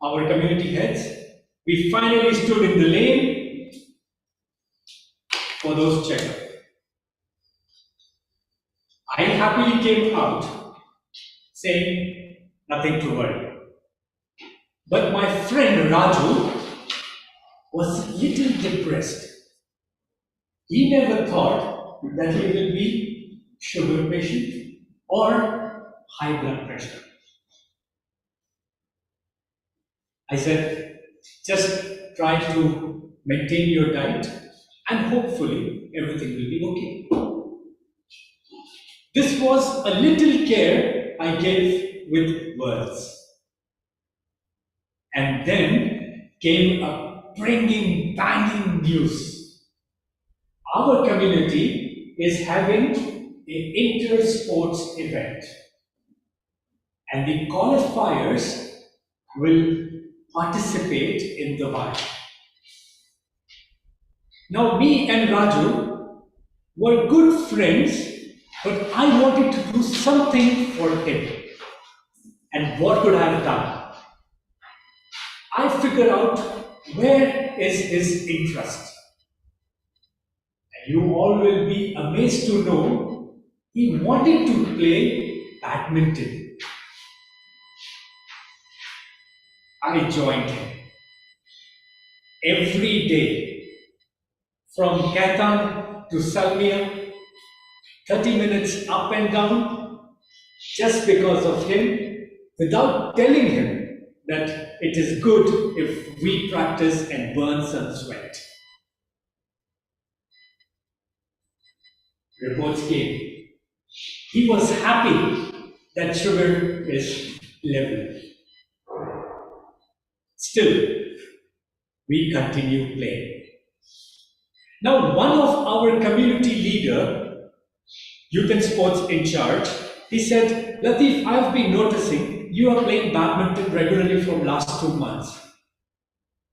our community heads, we finally stood in the lane for those checkups. I happily came out saying nothing to worry. But my friend Raju was a little depressed. He never thought that he will be sugar patient or high blood pressure. I said, just try to maintain your diet and hopefully everything will be okay. This was a little care I gave with words. And then came a banging news. Our community is having an inter-sports event. And the qualifiers will participate in the one. Now, me and Raju were good friends, but I wanted to do something for him. And what could I have done? I figured out where is his interest. And you all will be amazed to know he wanted to play badminton. I joined him. Every day, from Katan to Salmiya, 30 minutes up and down, just because of him, without telling him that it is good if we practice and burn some sweat. Reports came. He was happy that sugar is level. Still, we continue playing. Now, one of our community leader, youth and sports in charge, he said, Latif, I've been noticing you are playing badminton regularly from last 2 months.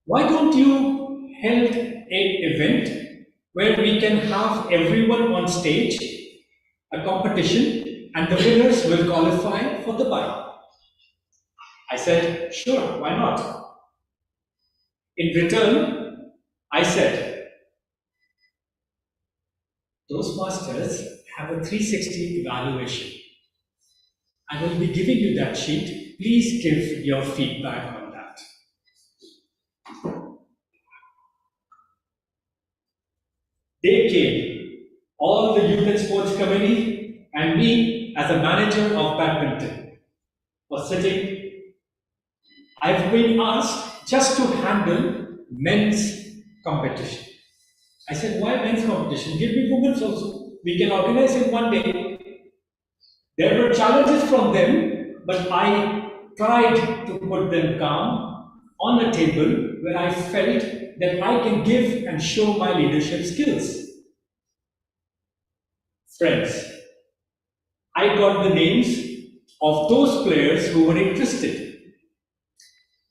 Why don't you hold an event where we can have everyone on stage, a competition, and the winners will qualify for the bike? I said, sure, why not? In return, I said, Toastmasters have a 360 evaluation. I will be giving you that sheet. Please give your feedback on that. They came, all the youth and sports committee and me as a manager of badminton was sitting. I've been asked just to handle men's competition. I said, why men's competition? Give me women's also. We can organize in one day. There were challenges from them, but I tried to put them calm on a table where I felt that I can give and show my leadership skills. Friends, I got the names of those players who were interested.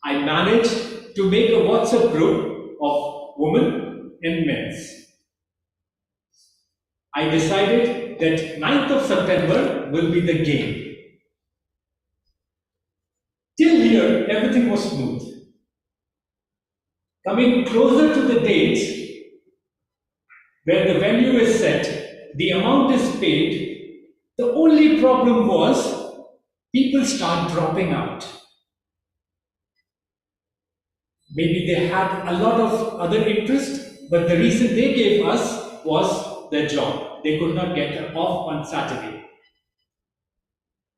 I managed to make a WhatsApp group of women and men's. I decided that 9th of September will be the game. Till here, everything was smooth. Coming closer to the date where the venue is set, the amount is paid, the only problem was people start dropping out. Maybe they had a lot of other interest, but the reason they gave us was their job. They could not get off on Saturday.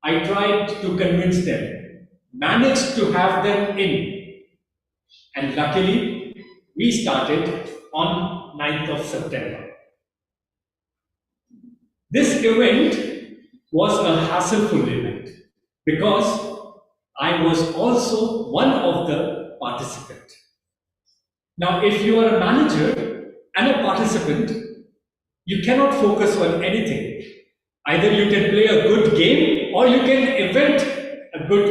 I tried to convince them, managed to have them in, and luckily we started on 9th of September. This event was a hassle-full event because I was also one of the participants. Now, if you are a manager and a participant, you cannot focus on anything. Either you can play a good game or you can invent a good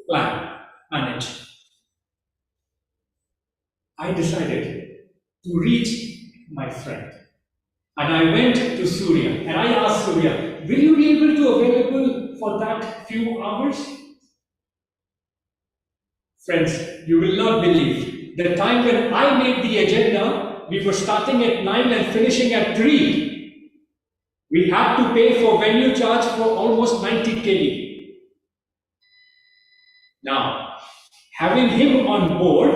plan, manage. I decided to reach my friend. And I went to Surya and I asked Surya, will you be able to available for that few hours? Friends, you will not believe the time when I made the agenda, we were starting at 9 and finishing at 3. We had to pay for venue charge for almost 90 KD. Now, having him on board,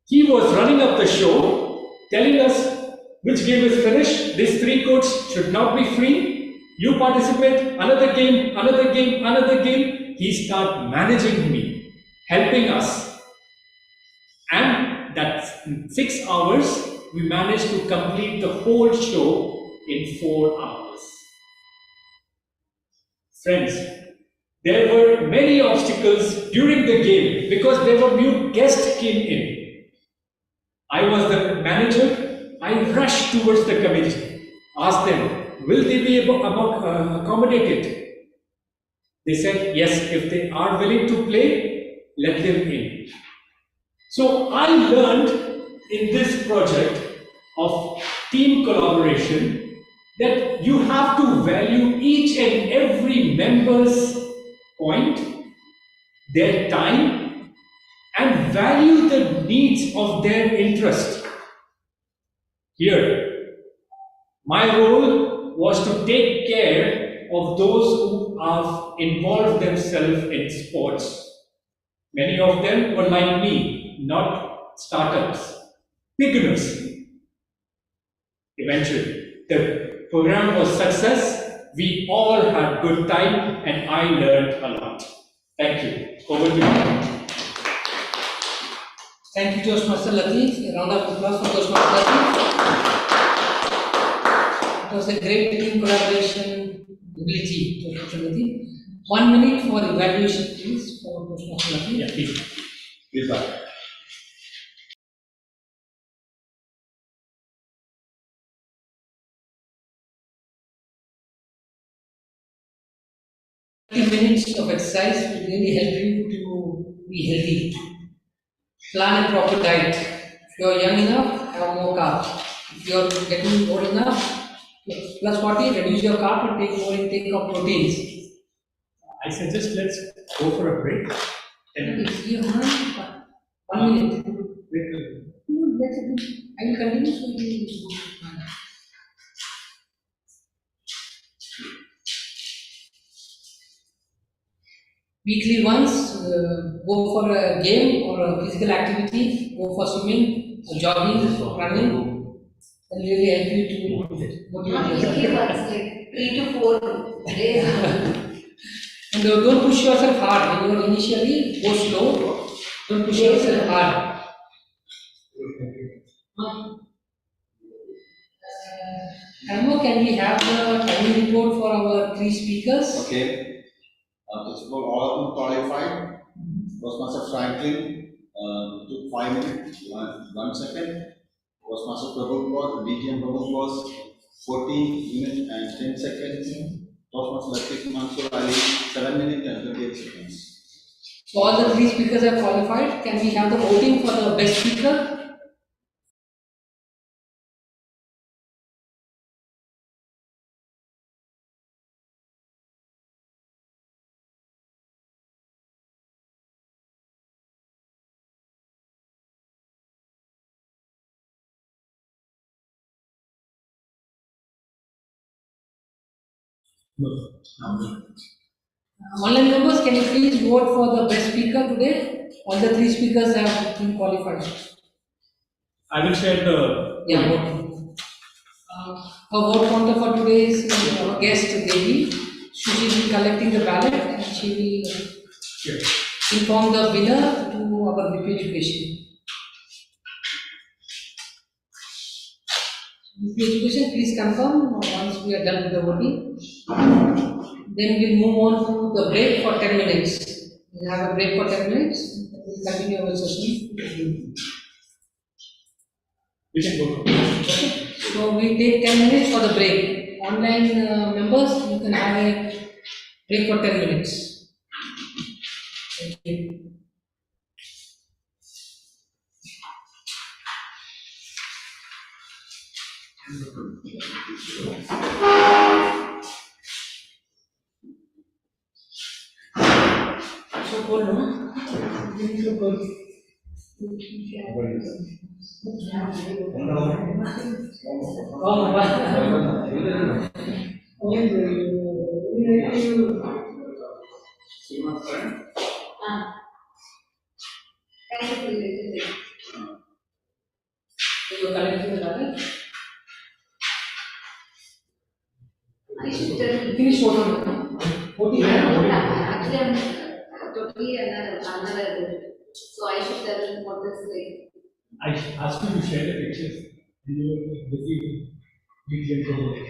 he was running up the show, telling us which game is finished, these 3 codes should not be free, you participate, another game, another game, another game. He started managing me, helping us. And that 6 hours, we managed to complete the whole show in 4 hours. Friends, there were many obstacles during the game because there were new guests came in. I was the manager. I rushed towards the committee, asked them, will they be able to accommodate it? They said, yes, if they are willing to play, let them in. So I learned in this project of team collaboration that you have to value each and every member's point, their time, and value the needs of their interest. Here, my role was to take care of those who have involved themselves in sports. Many of them were like me, not startups, beginners. Eventually, the program was success. We all had good time and I learned a lot. Thank you. Over to you. Thank you, Toastmaster Latif. A round of applause for Toastmaster Latif. It was a great team collaboration ability, Toastmaster Latif. 1 minute for evaluation, please, for Toastmaster Latif. Yeah, please. Please back. Minutes of exercise will really help you to be healthy. Plan a proper diet. If you are young enough, have more carbs. If you are getting old enough, plus 40, reduce your carb and take more intake of proteins. I suggest let's go for a break. 10 minutes. If you have 1 minute. No, I will continue. So you weekly once, go for a game or a physical activity, go for swimming, or jogging, running, and really help you to motivate yourself. Usually once, like 3 to 4 days. And don't push yourself hard. When you are initially, go slow. Don't push yourself hard. Ramo, can we have the timing report for our 3 speakers? Okay. First of all of them qualified. Toastmaster Franklin took 5 minutes, 1 second. Toastmaster Prabhu DTM Prabhu was 14 minutes and 10 seconds. Toastmaster Latif Mansoor Ali 7 minutes and 28 seconds. So all the 3 speakers are qualified. Can we have the voting for the best speaker? Online members, can you please vote for the best speaker today? All the 3 speakers have been qualified. I will share the. Yeah, voting. Our vote counter for today is our guest Devi. She will be collecting the ballot and she will inform the winner to our VP Education. the education, please confirm once we are done with the voting. Then we'll move on to the break for 10 minutes. We'll have a break for 10 minutes. We'll continue our session. We can go. Okay. So we take 10 minutes for the break. Online members, you can have a break for 10 minutes. Thank you. So cold, no? So cold. Oh, you're collecting the data? I should tell. Finish voting. Voting. Actually, I'm totally another. So I should tell what is like. I asked you to share the pictures. And you were busy with details of the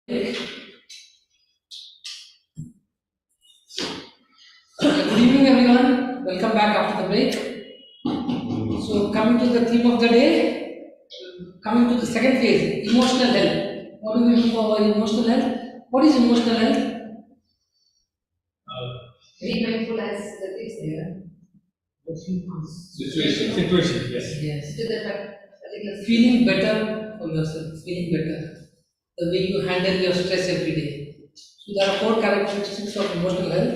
Good evening, everyone. Welcome back after the break. So, coming to the theme of the day, coming to the second phase, emotional health. What do we do for our emotional health? What is emotional health? Be mindful as the things there. Situation, yes. Yes. To the particular Feeling better for yourself, feeling better. The way you handle your stress every day. So, there are 4 characteristics of emotional health.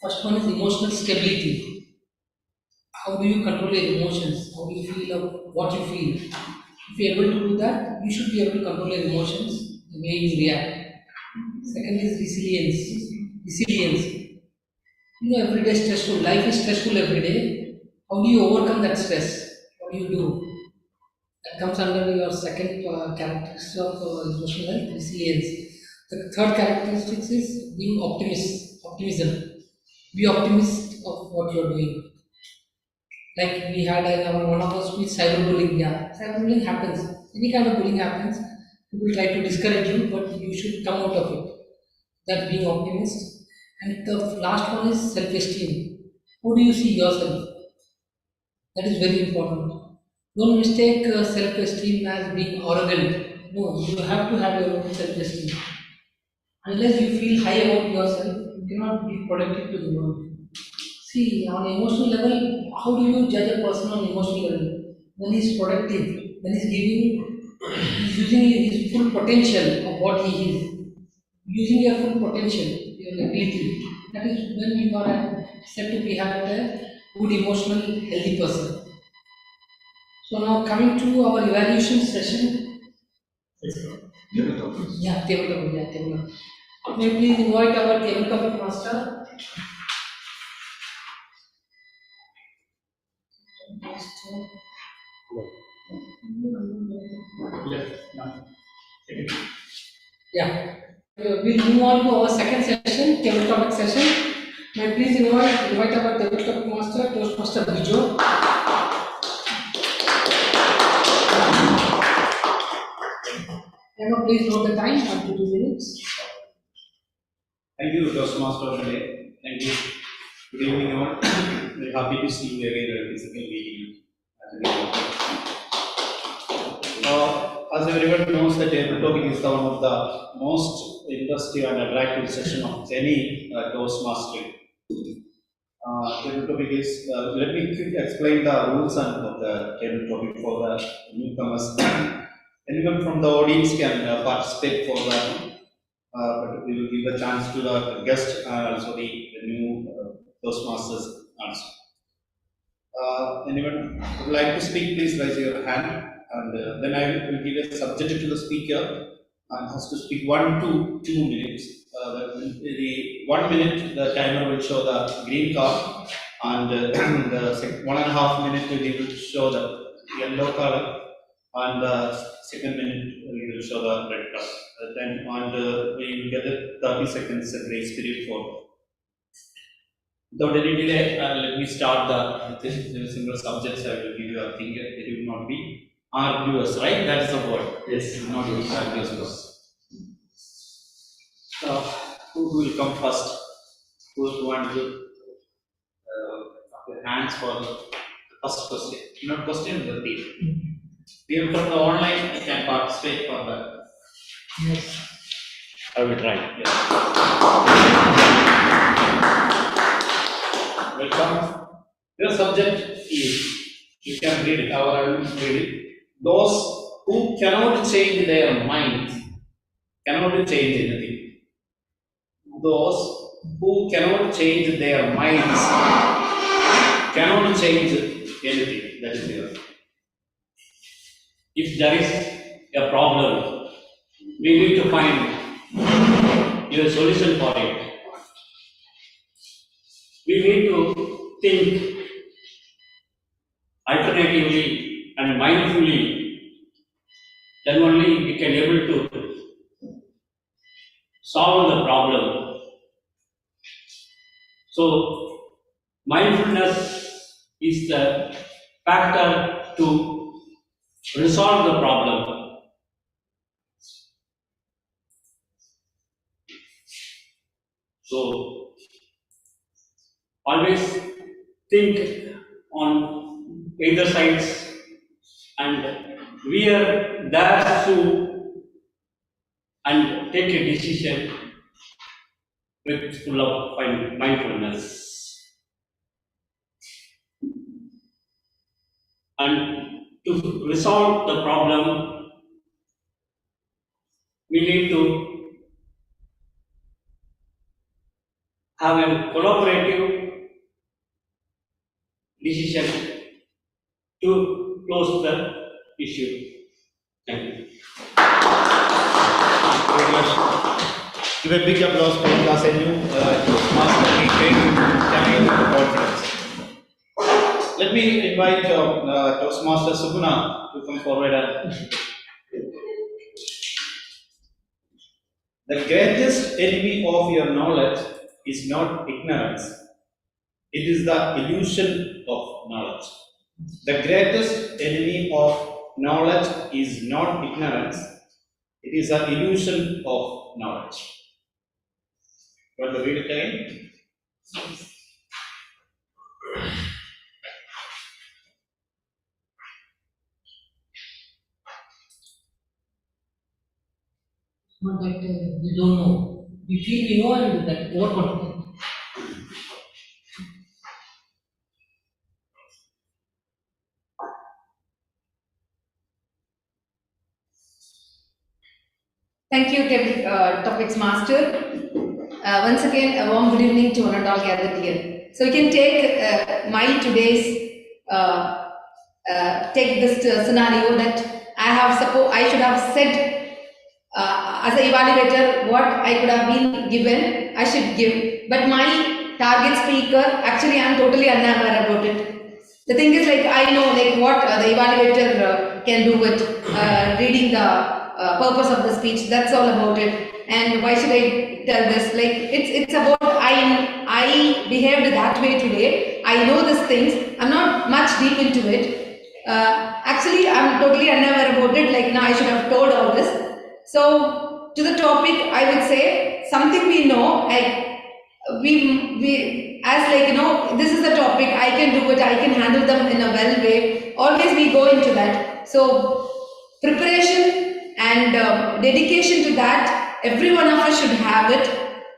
First one is emotional stability. How do you control your emotions? How do you feel of what you feel? If you're able to do that, you should be able to control your emotions, the way you react. Second is resilience. Resilience. You know, every day is stressful. Life is stressful every day. How do you overcome that stress? What do you do? That comes under your second characteristic of emotional health, resilience. The third characteristic is being optimism. Be optimist of what you're doing. Like we had in our one of our speech, cyberbullying. Yeah, cyberbullying happens. Any kind of bullying happens. People try to discourage you, but you should come out of it. That's being optimist. And the last one is self-esteem. How do you see yourself? That is very important. Don't mistake self-esteem as being arrogant. No, you have to have your own self-esteem. Unless you feel high about yourself, you cannot be productive to the world. See, on emotional level, how do you judge a person on emotional level? When he's productive, when he's using his full potential of what he is. Using your full potential, your ability. That is when you are said to be have a good emotional healthy person. So now coming to our evaluation session. Yeah, tabletop. May I please invite our tabletop master. Yeah. We'll move on to our second session, tabletop session. May I please invite our tabletop master, Toastmaster Bijo. Please note the time, 1 to 2 minutes. Thank you, Toastmaster of the day. Thank you. Good evening, everyone. Very happy to see you again at the physical meeting. As everyone knows, the tabletop is one of the most interesting and attractive session of any Toastmaster. Tabletop is, let me quickly explain the rules and of the tabletop for the newcomers. Anyone from the audience can participate for that. But we will give a chance to the guest and also the new Toastmasters also. Anyone would like to speak, please raise your hand, and then I will give a subject to the speaker and has to speak 1 to 2 minutes. The 1 minute, the timer will show the green card, and the 1.5 minute we will show the yellow color, and the second minute we will show the red card. Then we will get a 30 seconds grace period for. Without any delay, let me start the single subjects. I will give you a thing. It will not be arduous, right? That's the word. Yes, it will not be arduous. Who will come first? Who want to your hands for the first question? Not question, the theme. People from the online can participate for that. Yes. I will try. Yes. Welcome. The subject is, you can read it, or I will read it. Those who cannot change their minds cannot change anything. Those who cannot change their minds cannot change anything. That is yours. If there is a problem, we need to find a solution for it. We need to think alternatively and mindfully, then only we can able to solve the problem. So, mindfulness is the factor to resolve the problem. So always think on either sides and wear their shoe and take a decision with full of mindfulness. And to resolve the problem, we need to have a collaborative decision to close the issue. Thank you. Very much. Give a big applause for class NU Toastmaster trained time conference. Let me invite Toastmaster Subuna to come forward. The greatest enemy of your knowledge is not ignorance. It is the illusion of knowledge. The greatest enemy of knowledge is not ignorance. It is the illusion of knowledge. Want to read it again? Not that we don't know. We feel we know and that overconfident. Thank you, Topics Master. Once again, a warm good evening to one and all gathered here. So you can take my today's, take this scenario that I should have said as an evaluator what I could have been given, I should give. But my target speaker, actually I am totally unaware about it. The thing is, like, I know like what the evaluator can do with reading the purpose of the speech. That's all about it. And why should I tell this? Like, it's about I behaved that way today. I know these things. I'm not much deep into it. Actually, I'm totally unaware about it. Like, now I should have told all this. So, to the topic, I would say something we know. Like, we as like, you know, this is the topic. I can do it. I can handle them in a well way. Always we go into that. So, preparation and dedication to that, every one of us should have it.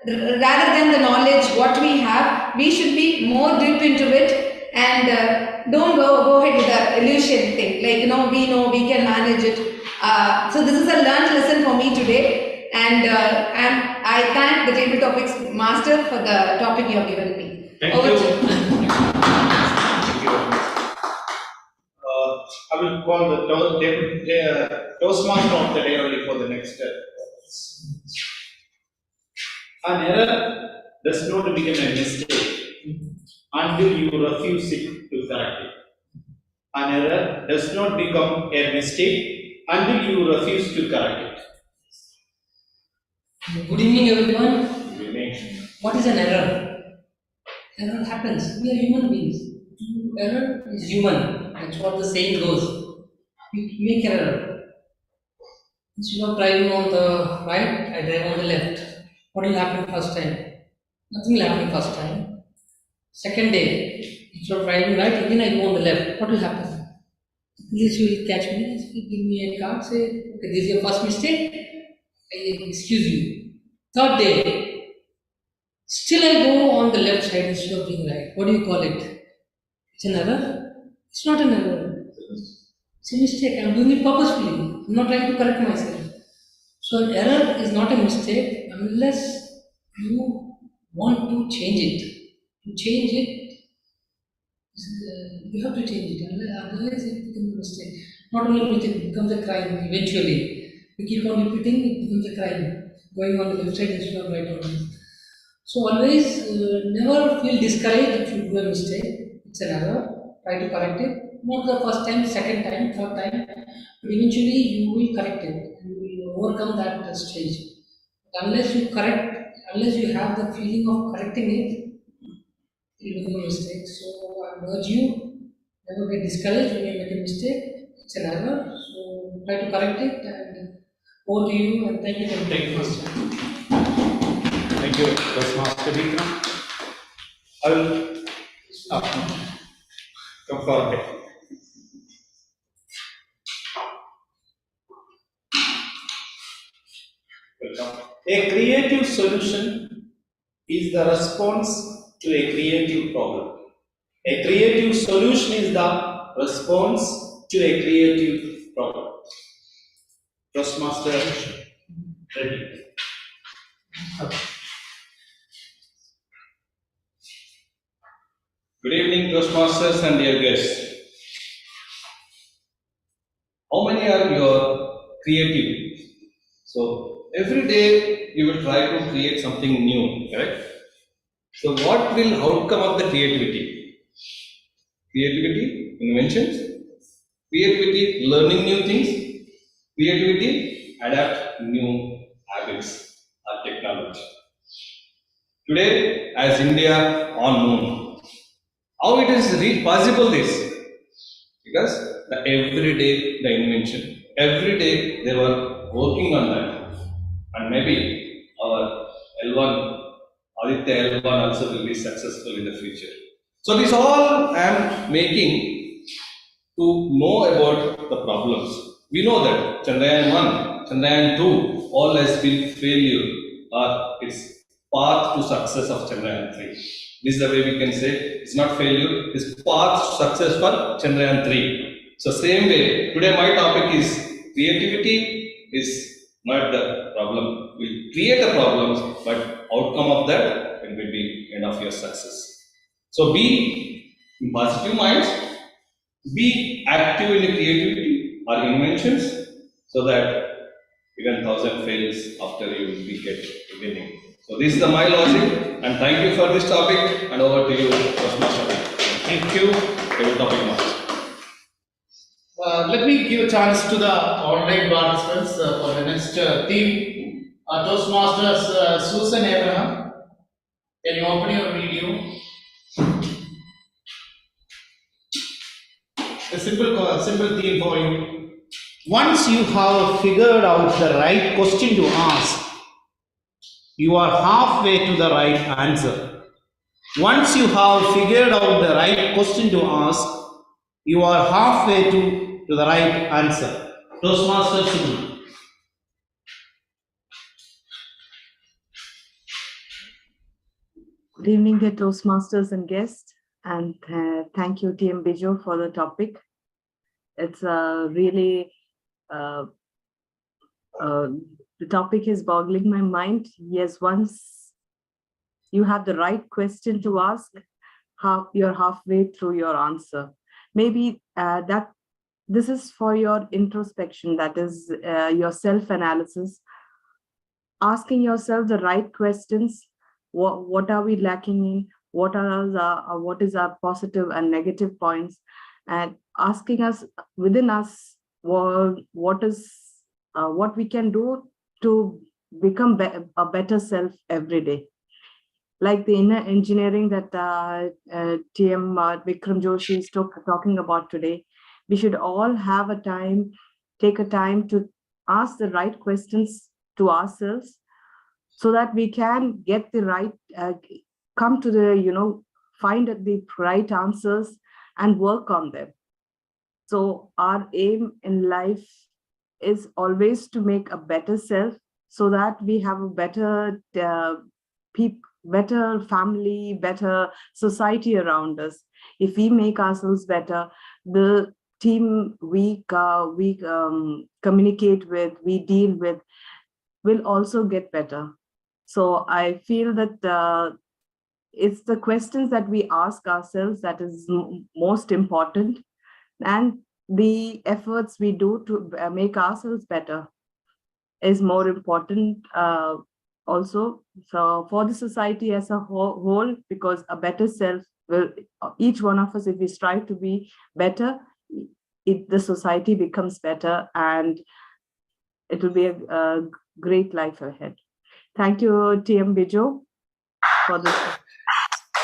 Rather than the knowledge what we have, we should be more deep into it and don't go ahead with the illusion thing. Like, you know we can manage it. So this is a learned lesson for me today, and I thank the Table Topics Master for the topic you have given me. Thank Over you. to Thank you. I will call the Toastmaster of the day only for the next. An error does not become a mistake until you refuse it to correct it. An error does not become a mistake until you refuse to correct it. Good evening, everyone. Good evening. What is an error? Error happens. We are human beings. Error is human. That's what the saying goes. We make error. Instead of driving on the right, I drive on the left. What will happen first time? Nothing will happen first time. Second day, instead of driving right, again I go on the left. What will happen? Police will catch me, give me a card, say, okay, this is your first mistake. I excuse you. Third day, still I go on the left side instead of being right. What do you call it? It's an error? It's not an error. It's a mistake. I'm doing it purposefully. I'm not trying to correct myself. So an error is not a mistake unless you want to change it. To change it, you have to change it. Otherwise it becomes a mistake. Not only it becomes a crime eventually. You keep on repeating, it becomes a crime. Going on the left side instead of right on the left. So always never feel discouraged if you do a mistake. It's an error. Try to correct it. Not the first time, second time, third time. But eventually you will correct it. And you will overcome that stage. But unless you have the feeling of correcting it, it will become a mistake. So I urge you, never get discouraged when you make a mistake. It's an error. So try to correct it and over to you, and thank you for the Thank you. question. Thank you, Toastmaster Vikram. I will come forward. Welcome. A creative solution is the response to a creative problem. A creative solution is the response to a creative problem. Toastmaster ready. Good evening, Toastmasters and dear guests. How many are your creative? So every day you will try to create something new, correct? So what will outcome of the creativity? Creativity, inventions, creativity, learning new things, creativity, adapt new habits or technology. Today, as India on moon, how it is possible this? Because every day the invention, every day they were working on that, and maybe our L1, Aditya L1 also will be successful in the future. So this all I am making to know about the problems. We know that Chandrayaan 1, Chandrayaan 2, all has been failure or its path to success of Chandrayaan 3. This is the way we can say it's not failure, it's path to success for Chandrayaan 3. So same way, today my topic is creativity is not the problem. We'll create the problems, but outcome of that will be end of your success. So be in positive minds, be active in creativity or inventions, so that even 1,000 fails after you will be get winning. So this is my logic, and thank you for this topic, and over to you, Toastmaster. Thank you. Favorite topic now. Let me give a chance to the online participants for the next theme. Toastmasters Susan Abraham, can you open your video? A simple theme for you. Once you have figured out the right question to ask, you are halfway to the right answer. Once you have figured out the right question to ask, you are halfway to the right answer. Toastmaster Susan. Good evening, dear Toastmasters and guests, and thank you, TM Bijo, for the topic. It's really, the topic is boggling my mind. Yes, once you have the right question to ask, you're halfway through your answer. Maybe that this is for your introspection, that is your self-analysis, asking yourself the right questions. What are we lacking in? What is our positive and negative points? And asking us within us what we can do to become a better self every day. Like the inner engineering that TM Vikram Joshi is talking about today, we should all take a time to ask the right questions to ourselves, so that we can get the right, come to the, find the right answers and work on them. So our aim in life is always to make a better self, so that we have a better better family, better society around us. If we make ourselves better, the team we communicate with, we deal with, will also get better. So I feel that it's the questions that we ask ourselves that is most important, and the efforts we do to make ourselves better is more important also. So for the society as a whole, because a better self will, each one of us, if we strive to be better, the society becomes better, and it will be a great life ahead. Thank you, TM Bijo, for this.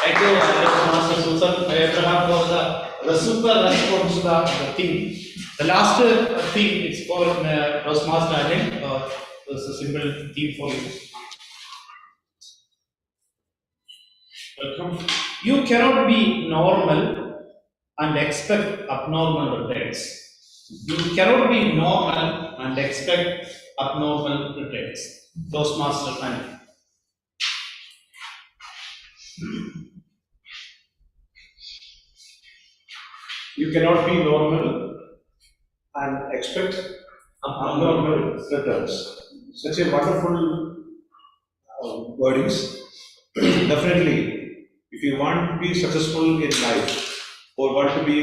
Thank you, Master Susan Abraham, for the super response to the theme. The last theme is for Toastmaster Anil. It's a simple theme for you. Welcome. You cannot be normal and expect abnormal returns. You cannot be normal and expect abnormal returns. Toastmaster and You cannot be normal and expect abnormal returns. Such a wonderful wordings. Definitely, if you want to be successful in life or want to be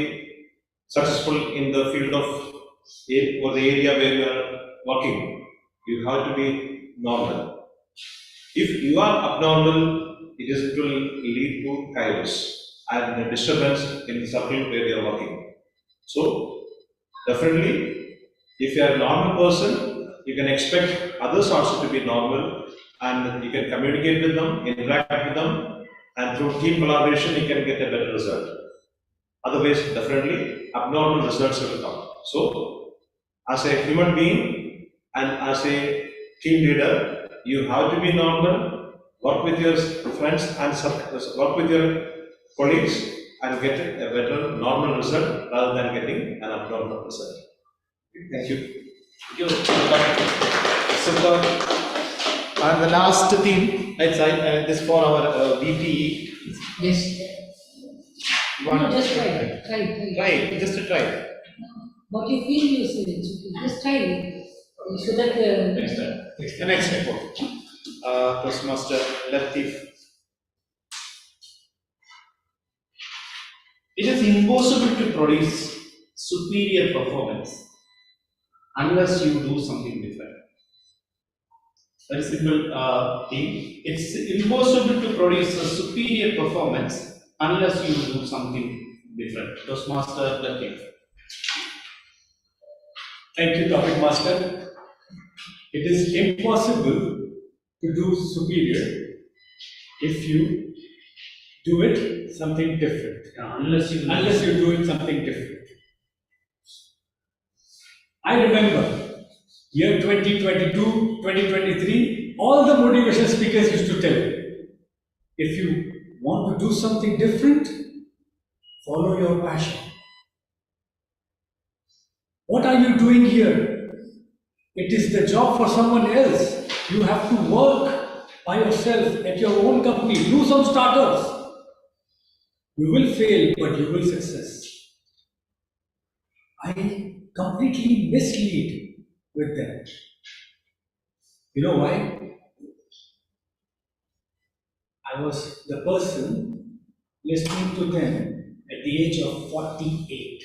successful in the field of or the area where you are working, you have to be normal. If you are abnormal, it will lead to chaos and disturbance in the circle where you are working. So, definitely, if you are a normal person, you can expect others also to be normal and you can communicate with them, interact with them, and through team collaboration, you can get a better result. Otherwise, definitely, abnormal results will come. So, as a human being and as a team leader, you have to be normal, work with your friends and work with your colleagues and get a better normal result rather than getting an abnormal result. Thank you. thank you. Super. And the last theme, this for our VPE. Yes. No, just try. Try, just to try. What you feel, you say it. Just try. So that. Next time. The next report. Toastmaster Latif. It is impossible to produce superior performance unless you do something different. Very simple thing. It's impossible to produce a superior performance unless you do something different. Toastmaster Latif. Thank you, Topic Master. It is impossible to do superior if you do it something different. Unless you do it something different. I remember year 2022, 2023, all the motivation speakers used to tell me, if you want to do something different, follow your passion. What are you doing here? It is the job for someone else. You have to work by yourself at your own company. Do some startups. You will fail, but you will success. I completely mislead with them. You know why? I was the person listening to them at the age of 48.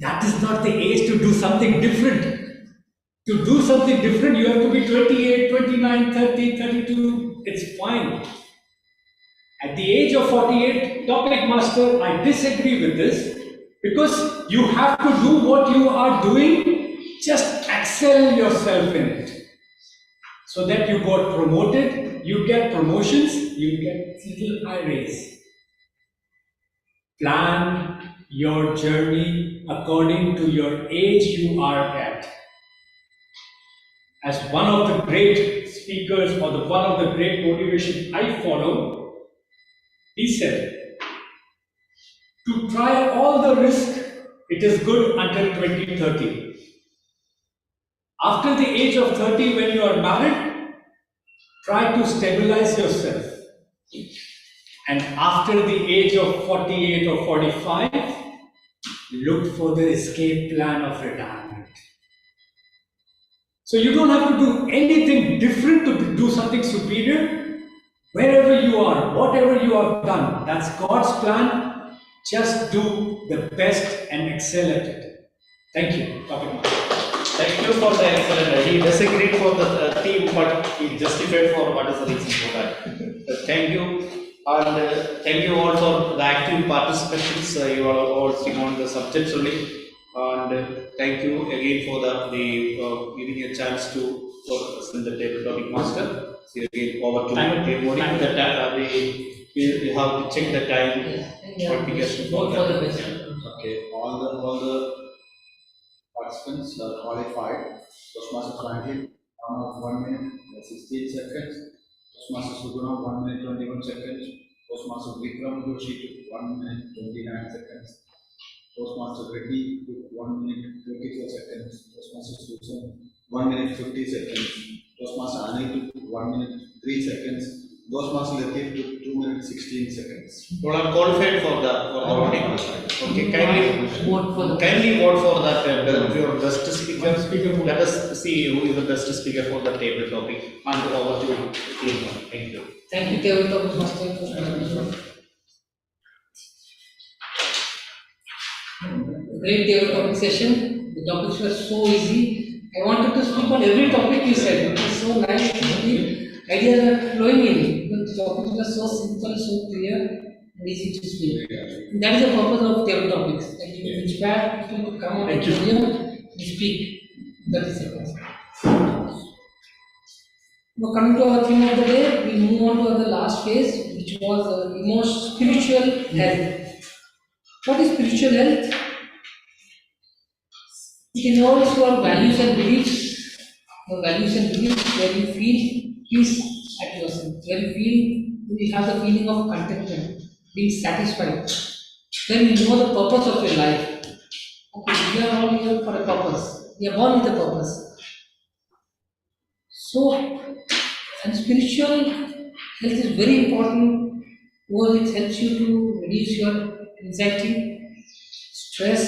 That is not the age to do something different. To do something different, you have to be 28, 29, 30, 32. It's fine. At the age of 48, Topic Master, I disagree with this because you have to do what you are doing, just excel yourself in it. So that you got promoted, you get promotions, you get little high raise. Plan your journey according to your age you are at. As one of the great speakers or one of the great motivation I follow, he said, to try all the risk, it is good until 2030. After the age of 30, when you are married, try to stabilize yourself. And after the age of 48 or 45, look for the escape plan of retirement. So you don't have to do anything different to do something superior. Wherever you are, whatever you have done, that's God's plan. Just do the best and excel at it. Thank you. Thank you for the excellent. He disagreed for the team, but he justified for what is the reason for that. Thank you. And thank you all for the active participations. You are all sitting on the subjects only. And thank you again for the giving a chance to present the table topic master. See again over to the morning. We have to check the time qualification for the that. best. Okay, all the participants are qualified. Toastmasters ranking, 1 minute, 16 seconds. Toastmaster Suguna, 1 minute 21 seconds. Toastmaster Vikram Joshi took 1 minute 29 seconds. Toastmaster Reddy took 1 minute 34 seconds. Toastmaster Susan 1 minute 50 seconds. Toastmaster Anil took 1 minute 3 seconds. Toastmaster Latif took 2 minutes 16 seconds. All are qualified for the voting. Okay, kindly vote for that. Your best speaker. Let us see who is the best speaker for the table topic. And over to you. Thank you. Thank you, Toastmaster. Great table topic session. The topics were so easy. I wanted to speak on every topic you said. It was so nice to speak. Ideas are flowing in. The topics were so simple, so clear, and easy to speak. And that is the purpose of table topics. That you inspire people to come on the podium and speak. That is the purpose. Now coming to our theme of the day, we move on to the last phase, which was spiritual health. What is spiritual health? It involves your values and beliefs. Your values and beliefs where you feel peace at yourself, where you have the feeling of contentment, being satisfied. Then you know the purpose of your life. Okay, we are all here for a purpose. We are born with a purpose. So, and spiritual health is very important because it helps you to reduce your anxiety, stress,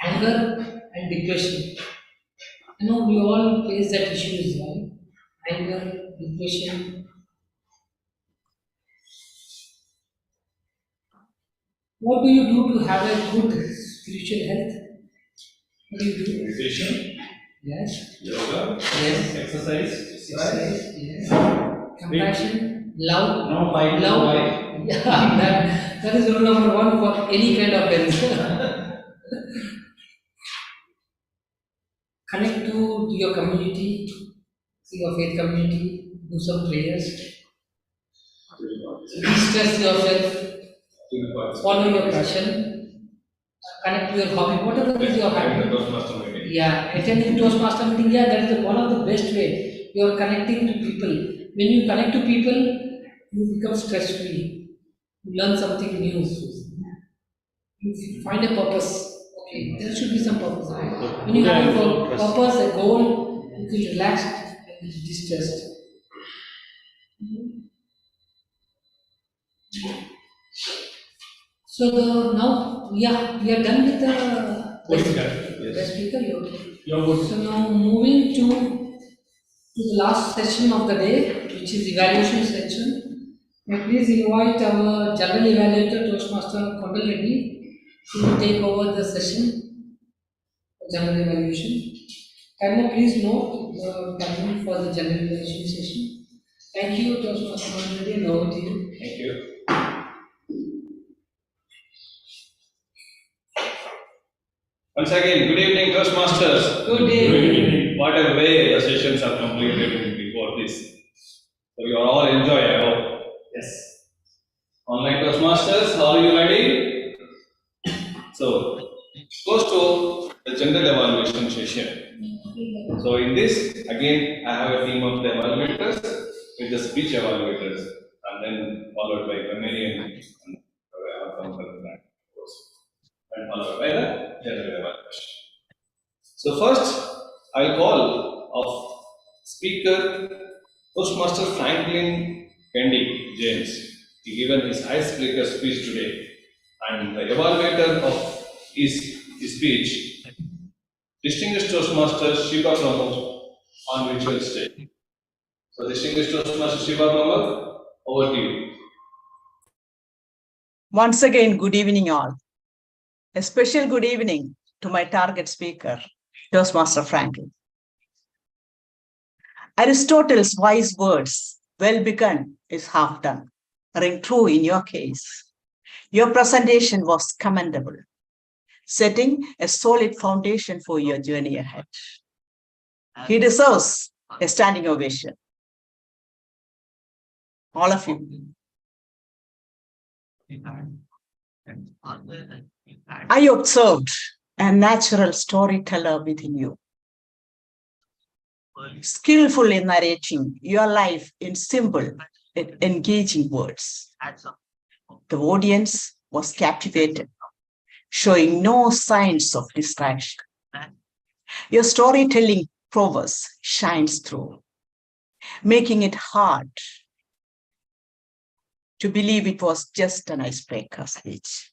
anger, and depression. You know, we all face that issues, right? Anger, depression. What do you do to have a good spiritual health? What do you do? Meditation, Yes. yoga, Yes. exercise, Yes. Compassion, love. no fight, no Love. fight. Yeah, that is rule number one for any kind of health. Connect to your community, to your faith community, do some prayers, de-stress yourself, follow your passion, connect to your hobby, whatever is your hobby. Toastmaster meeting. Yeah, attending Toastmaster meeting, yeah, that is one of the best way. You are connecting to people. When you connect to people, you become stress-free. You learn something new. You find a purpose. Okay, there should be some purpose. When you have a purpose, a goal, you feel relaxed and distressed. So now, yeah, we are done with the speaker. You're good. So now moving to the last session of the day, which is evaluation section. May please invite our general evaluator, Toastmaster Kondal Reddy, to take over the session, general evaluation. Can you please note the timing for the general evaluation session? Thank you, Toastmaster Kondal Reddy, and over to you. Thank you. Once again, good evening, Toastmasters. Good day. Good evening. What a way the sessions are completed before this. So you are all enjoy, I hope. Yes. Online Toastmasters, are you ready? So, goes to the general evaluation session. So in this, again, I have a team of the evaluators with the speech evaluators, and then followed by grammarian and followed by the general evaluation. So first, I'll call of speaker Toastmaster Franklin Candy James. He given his icebreaker speech today, and the evaluator of his speech, distinguished Toastmaster Shiva Pramod on virtual stage. So distinguished Toastmaster Shiva Pramod, over to you. Once again, good evening all. A special good evening to my target speaker, Toastmaster Franklin. Aristotle's wise words, well begun is half done, ring true in your case. Your presentation was commendable, setting a solid foundation for your journey ahead. He deserves a standing ovation. All of you. I observed a natural storyteller within you. skillful in narrating your life in simple and engaging words. The audience was captivated, showing no signs of distraction. Your storytelling prowess shines through, making it hard to believe it was just an icebreaker speech.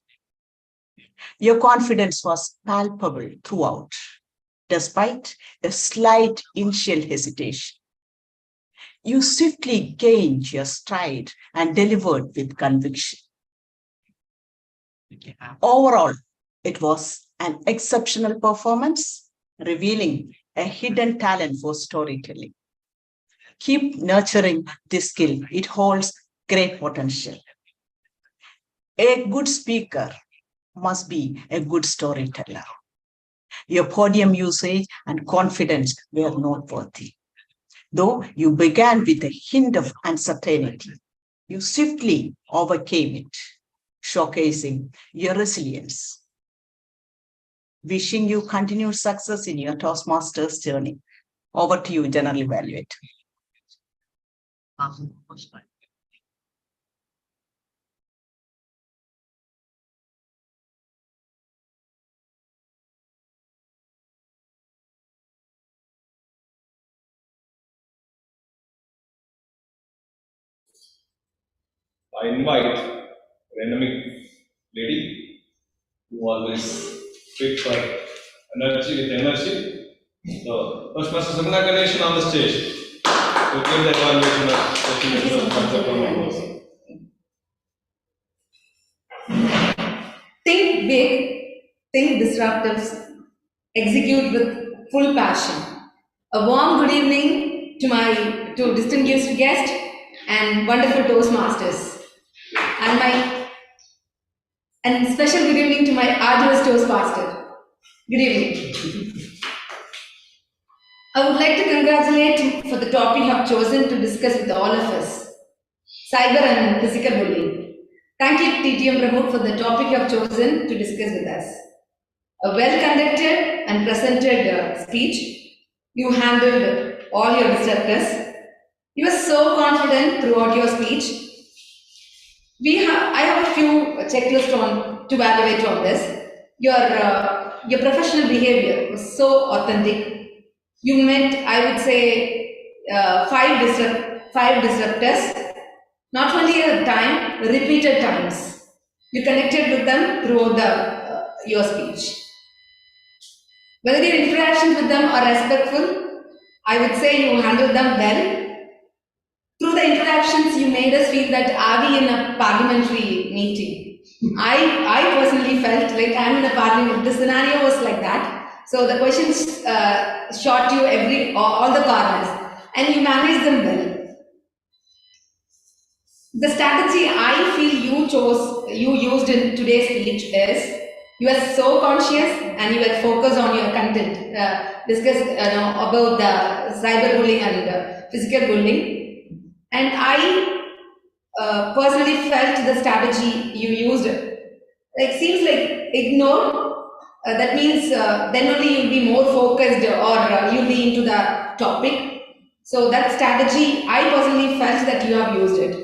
Your confidence was palpable throughout, despite a slight initial hesitation. You swiftly gained your stride and delivered with conviction. Overall, it was an exceptional performance, revealing a hidden talent for storytelling. Keep nurturing this skill. It holds great potential. A good speaker must be a good storyteller. Your podium usage and confidence were noteworthy. Though you began with a hint of uncertainty, you swiftly overcame it, showcasing your resilience. Wishing you continued success in your Toastmasters journey. Over to you, General Evaluator. I invite a dynamic lady who always fit for energy with energy. So, Toastmasters Samana Ganeshan on the stage to give the evaluation of session. Think big, think disruptive, execute with full passion. A warm good evening to my distinguished guest and wonderful Toastmasters. And special good evening to my arduous Toastmaster. Good evening. I would like to congratulate for the topic you have chosen to discuss with all of us, cyber and physical bullying. Thank you, TTM Pramod, for the topic you have chosen to discuss with us. A well-conducted and presented speech. You handled all your disruptors. You were so confident throughout your speech. I have a few checklists to evaluate on this. Your professional behavior was so authentic. You met, I would say, five disruptors, not only at a time, repeated times. You connected with them throughout your speech. Whether your interactions with them are respectful, I would say you handled them well. Through the interactions, you made us feel that are we in a parliamentary meeting? I personally felt like I'm in a parliament. The scenario was like that. So the questions shot you all the corners, and you managed them well. The strategy I feel you used in today's speech is you are so conscious and you are focused on your content. Discuss about the cyberbullying and physical bullying. And I personally felt the strategy you used, seems like ignore. That means then only you'll be more focused or you'll be into the topic. So that strategy, I personally felt that you have used it.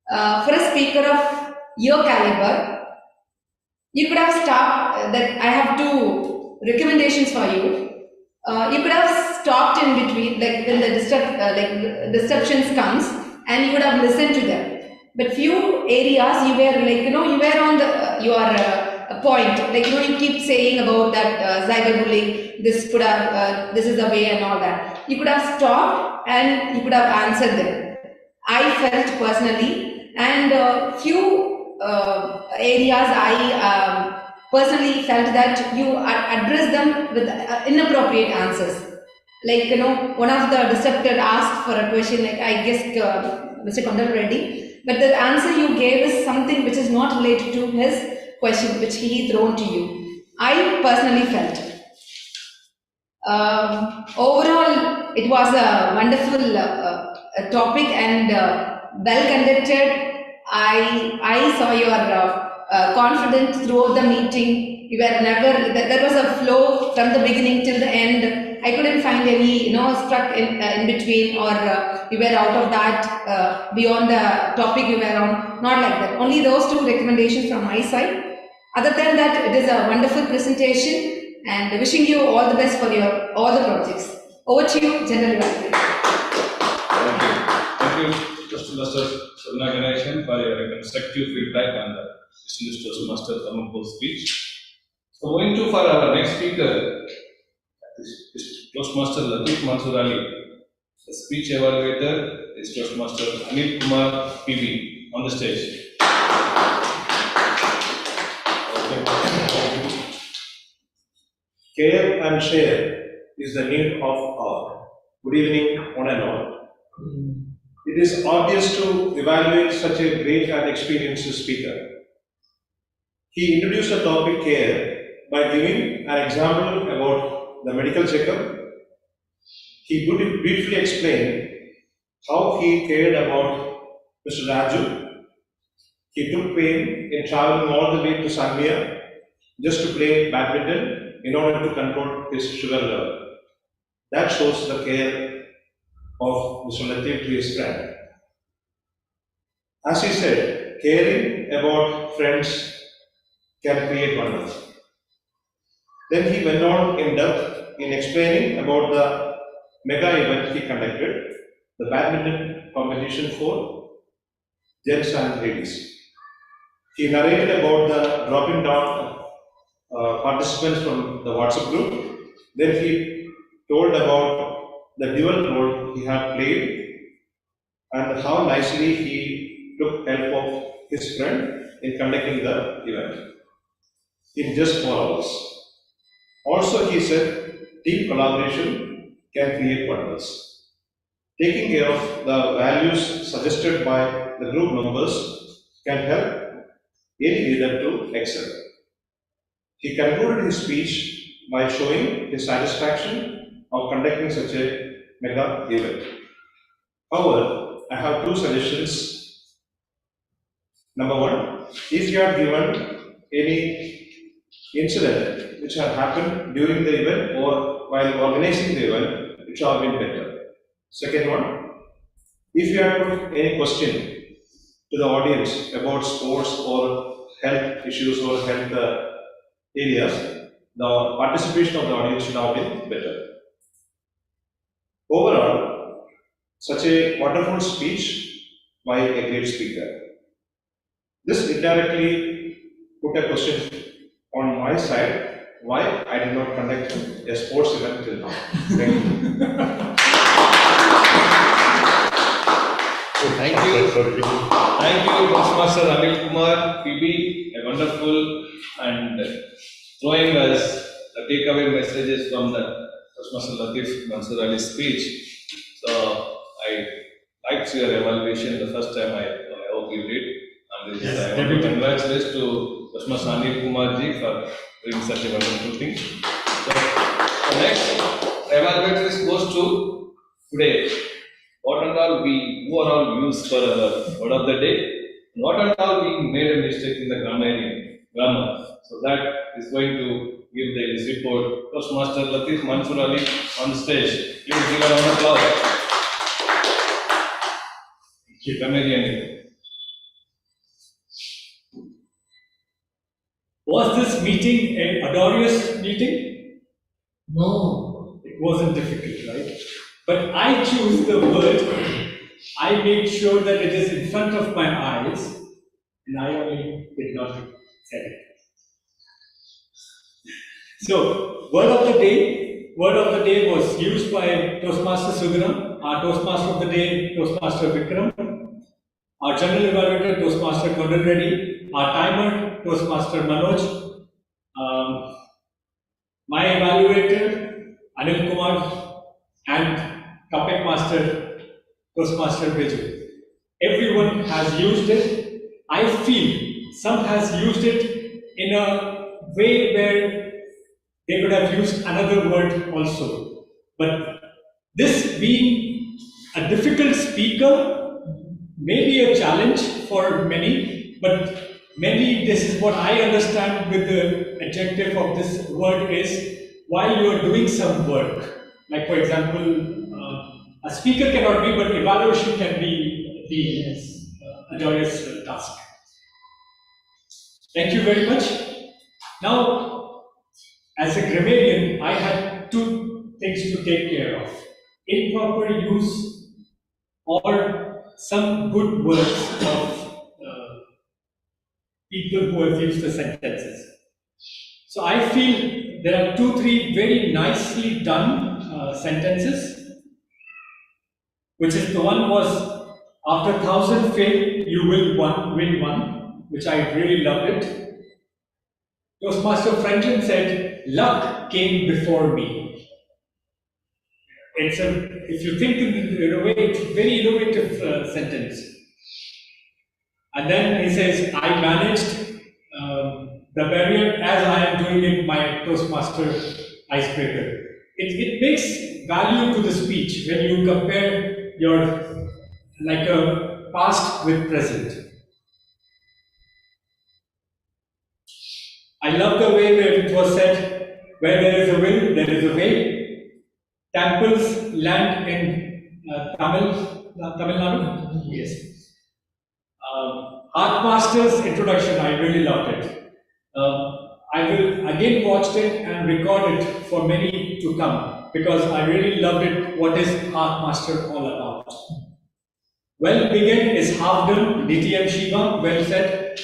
For a speaker of your caliber, you could have stopped. That I have two recommendations for you. You could have stopped in between, like when the disruptions comes, and you would have listened to them. But few areas you were you were on your point, you keep saying about that cyberbullying. This could have, this is the way and all that. You could have stopped and you could have answered them. I felt personally, and few areas I personally felt that you address them with inappropriate answers. One of the disruptor asked for a question, I guess Mr. Kondal Reddy, but the answer you gave is something which is not related to his question, which he thrown to you. I personally felt. Overall, it was a wonderful topic and well conducted. I saw your confidence throughout the meeting. You were never, there was a flow from the beginning till the end. I couldn't find any, struck in between, or you were out of that beyond the topic you were on. Not like that. Only those two recommendations from my side. Other than that, it is a wonderful presentation, and wishing you all the best for your all the projects. Over to you, General Evaluator. Thank you, Toastmasters Sarna Ganeshan, for your constructive feedback on the distinguished Toastmaster Thamapur speech. So, going to for our next speaker, Toastmaster Latif Mansur Ali. The speech evaluator is Toastmaster Anil Kumar PB on the stage. Care and share is the need of all. Good evening, one and all. It is obvious to evaluate such a great and experienced speaker. He introduced the topic care by giving an example about the medical checkup. He briefly explained how he cared about Mr. Raju. He took pain in traveling all the way to Zambia just to play badminton in order to control his sugar level. That shows the care of Mr. Latif to his friend. As he said, caring about friends can create wonders. Then he went on in depth in explaining about the mega event he conducted, the badminton competition for gents and ladies. He narrated about the dropping down participants from the WhatsApp group. Then he told about the dual role he had played and how nicely he took help of his friend in conducting the event in just 4 hours. Also, he said team collaboration can create wonders. Taking care of the values suggested by the group members can help any leader to excel. He concluded his speech by showing his satisfaction of conducting such a mega event. However, I have 2 suggestions. Number 1, if you are given any incident which had happened during the event or while organizing the event, it should have been better. Second one, if you have put any question to the audience about sports or health issues or health areas, the participation of the audience should have been better. Overall, such a wonderful speech by a great speaker. This indirectly put a question on my side, why I did not conduct a sports event till now. Thank you. Thank you. Thank you, Toastmaster Anil Kumar PB, a wonderful and throwing us the takeaway messages from the Toastmaster Latif Mansur Ali's speech. So I liked your evaluation the first time. I hope you did. And this I want to congratulate to Toastmaster Anil Kumar ji for doing such a wonderful thing. So the next evaluation goes to today. What and all we overall use for our word of the day. What and all we made a mistake in the grammar. So that is going to give this report. Toastmaster Latif Mansur Ali on the stage. Please give a round of applause. Grammarian. Was this meeting an arduous meeting? No. It wasn't difficult, right? But I choose the word, I made sure that it is in front of my eyes, and I only did not say it. So, word of the day was used by Toastmaster Sugunam, our Toastmaster of the day, Toastmaster Vikram, our General Evaluator, Toastmaster Kondal Reddy, our timer, Toastmaster Manoj, my evaluator, Anil Kumar, and Puppet Master, Toastmaster Biju. Everyone has used it. I feel some has used it in a way where they could have used another word also. But this being a difficult speaker may be a challenge for many, but maybe this is what I understand with the adjective of this word is while you are doing some work. Like for example, a speaker cannot be, but evaluation can be a joyous task. Thank you very much. Now, as a grammarian, I had two things to take care of: improper use or some good words of people who have used the sentences. So I feel there are 2-3 very nicely done sentences, which is the one was, after 1,000 fail, you will win one, which I really loved it. Toastmaster Franklin said, luck came before me. If you think in a way, it's a very innovative sentence. And then he says, I managed the barrier as I am doing in my Toastmaster icebreaker. It makes value to the speech when you compare your like a past with present. I love the way that it was said, where there is a will, there is a way. Temples land in Tamil Nadu? Yes. Masters introduction, I really loved it. I will again watch it and record it for many to come, because I really loved it. What is Master all about? Well begun is half done. DTM Shiva, well said.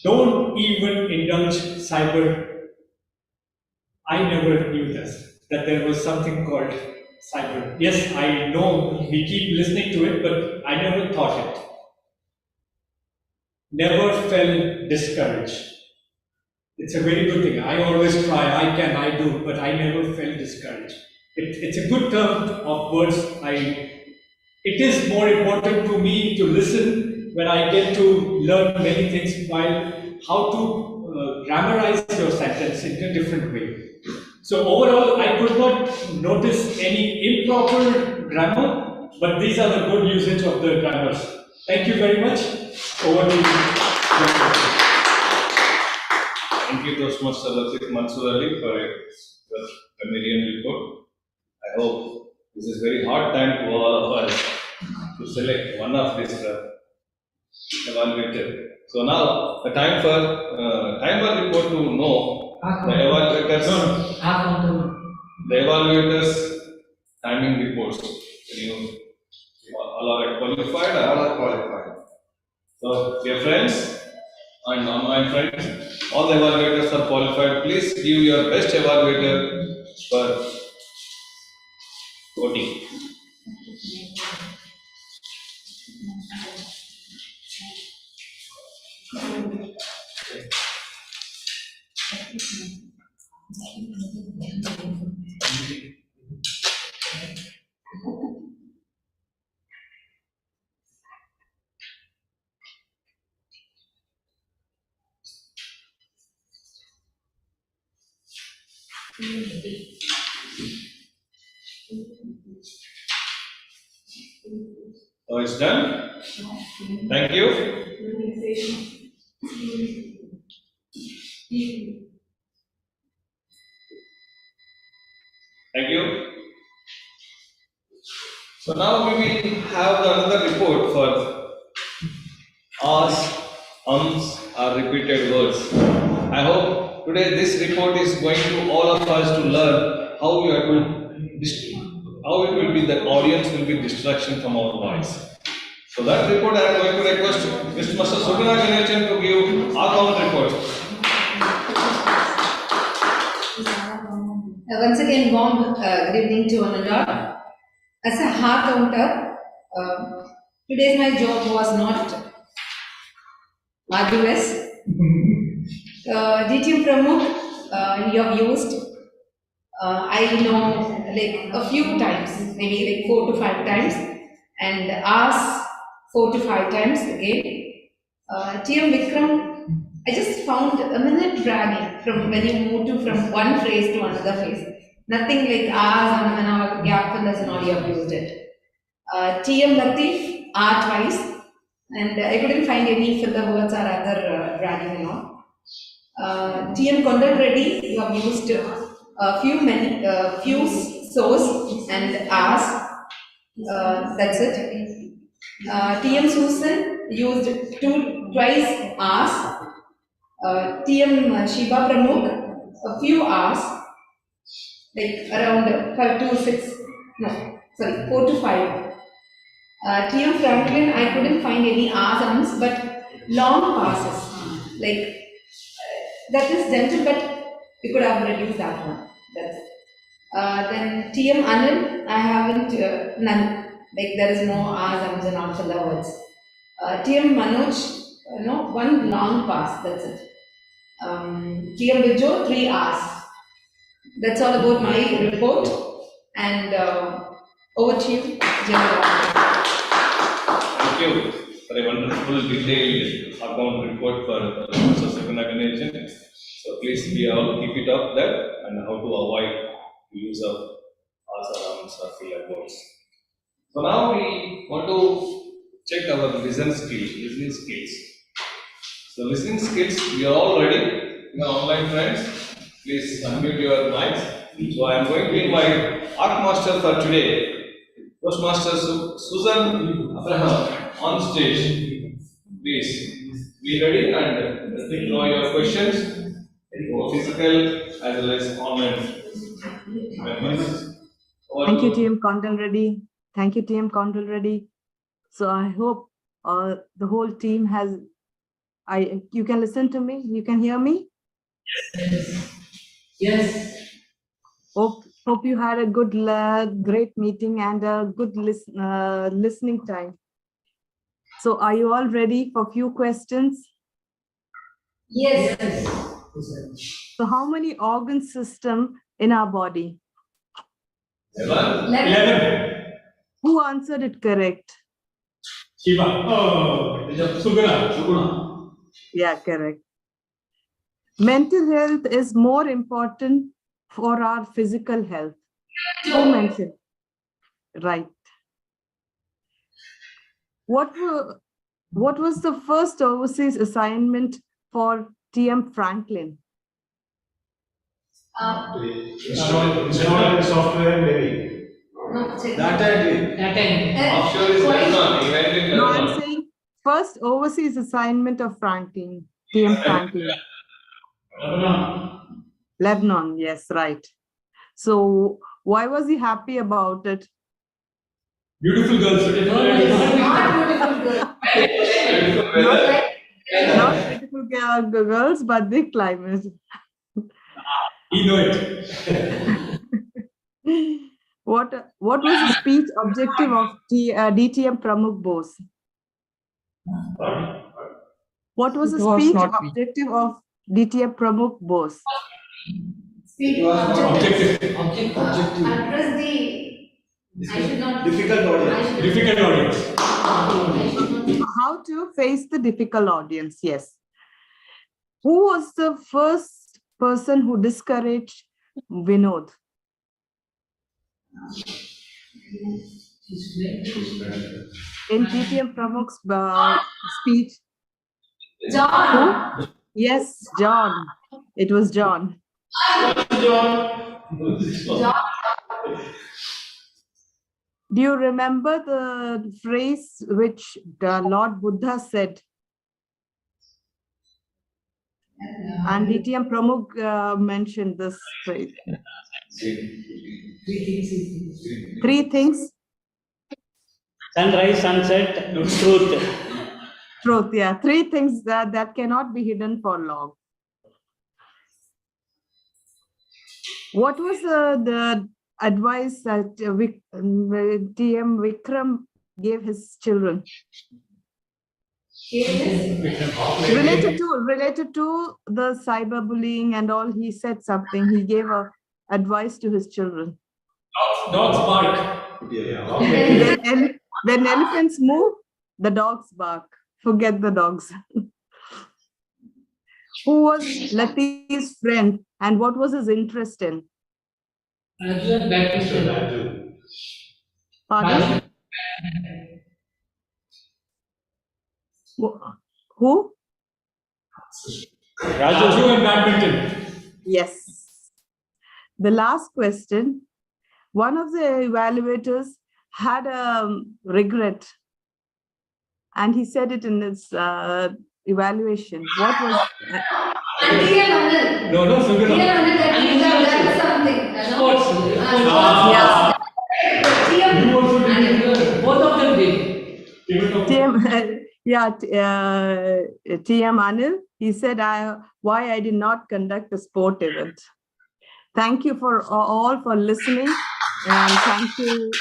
Don't even indulge cyber. I never knew this, that there was something called cyber. Yes, I know we keep listening to it, but I never thought it. Never felt discouraged. It's a very good thing. I always try, I do, but I never felt discouraged. It's a good term of words. It is more important to me to listen when I get to learn many things, while how to grammarize your sentence in a different way. So overall, I could not notice any improper grammar, but these are the good usage of the grammars. Thank you very much. Over to you. Thank you, Toastmaster Latif Mansoor Ali, for your grammarian report. I hope this is very hard time to all of us to select one of these evaluated. So now the time for timer report to know the evaluators. The evaluators timing reports. All are qualified? All are qualified. So, dear friends and online friends, all the evaluators are qualified. Please give your best evaluator for voting. So it's done. Thank you. Thank you. So now we will have another report for ahs, or repeated words. I hope today this report is going to all of us to learn how we are to how it will be, the audience will be distraction from our voice. So that report I am going to request Mr. Sugana Ganechan to give our report. Once again, warm good evening to one and all. As a heart counter, today my job was not arduous. DTM Pramukh, you have used, I know, like a few times, maybe like 4 to 5 times, and ask 4 to 5 times again. TM Vikram, I just found a minute dragging from when you move from one phrase to another phrase. Nothing like R's and all gap fillers and all, you have used it. TM Latif, R twice, and I couldn't find any filler words or other dragging and all. TM Kondal Reddy, you have used few so's and R's. That's it. TM Susan used twice R's. TM Shiba Pramukh, a few R's, like around 5 to 6, no, sorry, 4 to 5. TM Franklin, I couldn't find any R sounds, but long passes. Like, that is gentle, but we could have reduced that one. That's it. Then TM Anil, I haven't, none. Like, there is no R sounds and all filler words. TM Manoj, no, one long pass, that's it. TM Vijo, 3 R's. That's all about my report. And over to you, General. Thank you for a wonderful detailed account report for the second organization. So please we all keep it up there and how to avoid use of asarounds or filler words. So now we want to check our listening skills. So listening skills, we are all ready. My online friends, please unmute your mics. So I am going to invite Art Master for today. Toastmaster Susan Abraham on stage. Please be ready and throw your questions, physical as well as online members. Thank you, TM Condell Reddy. Thank you, TM Condell Reddy. So I hope the whole team has. You can listen to me. You can hear me. Yes. Hope you had a good, great meeting and a good listening time. So are you all ready for a few questions? Yes. So how many organ systems in our body? 11. Who answered it correct? Shiva. Oh, Suguna. Yeah, correct. Mental health is more important for our physical health. Who mentioned? Right. What was the first overseas assignment for TM Franklin? Installing software and Navy. Data entry. Offshore is Lebanon, event in No, I'm Lebanon. saying first overseas assignment of Franklin, TM Franklin. Lebanon, yes, right. So why was he happy about it? Beautiful girls. Not beautiful girls, but the climate. You know it. What was the speech objective of DTM Pramukh Bose? What was the speech objective of DTM Pramukh Bose? Speech Objective. address the. I should not. Difficult audience. Difficult audience. How to face the difficult audience, yes. Who was the first person who discouraged Vinod? In TTM Pramukh's speech? John. Who? Yes, John. It was John. Do you remember the phrase which the Lord Buddha said? And DTM Pramukh mentioned this phrase. Three things. Sunrise, sunset, truth. Truth, yeah. Three things that cannot be hidden for long. What was the advice that TM Vikram gave his children? Related to the cyberbullying and all, he said something. He gave advice to his children. Dogs bark. When elephants move, the dogs bark. Forget the dogs. Who was Latif's friend and what was his interest in? Pardon? Who? Raju and badminton. Yes. the last question, one of the evaluators had a regret, and he said it in his evaluation. What was? No, no, Suguna. That's something. Sports. Yes. You also did. Both of them did. TM Anil, he said, why I did not conduct a sport event. Thank you for all for listening, and thank you,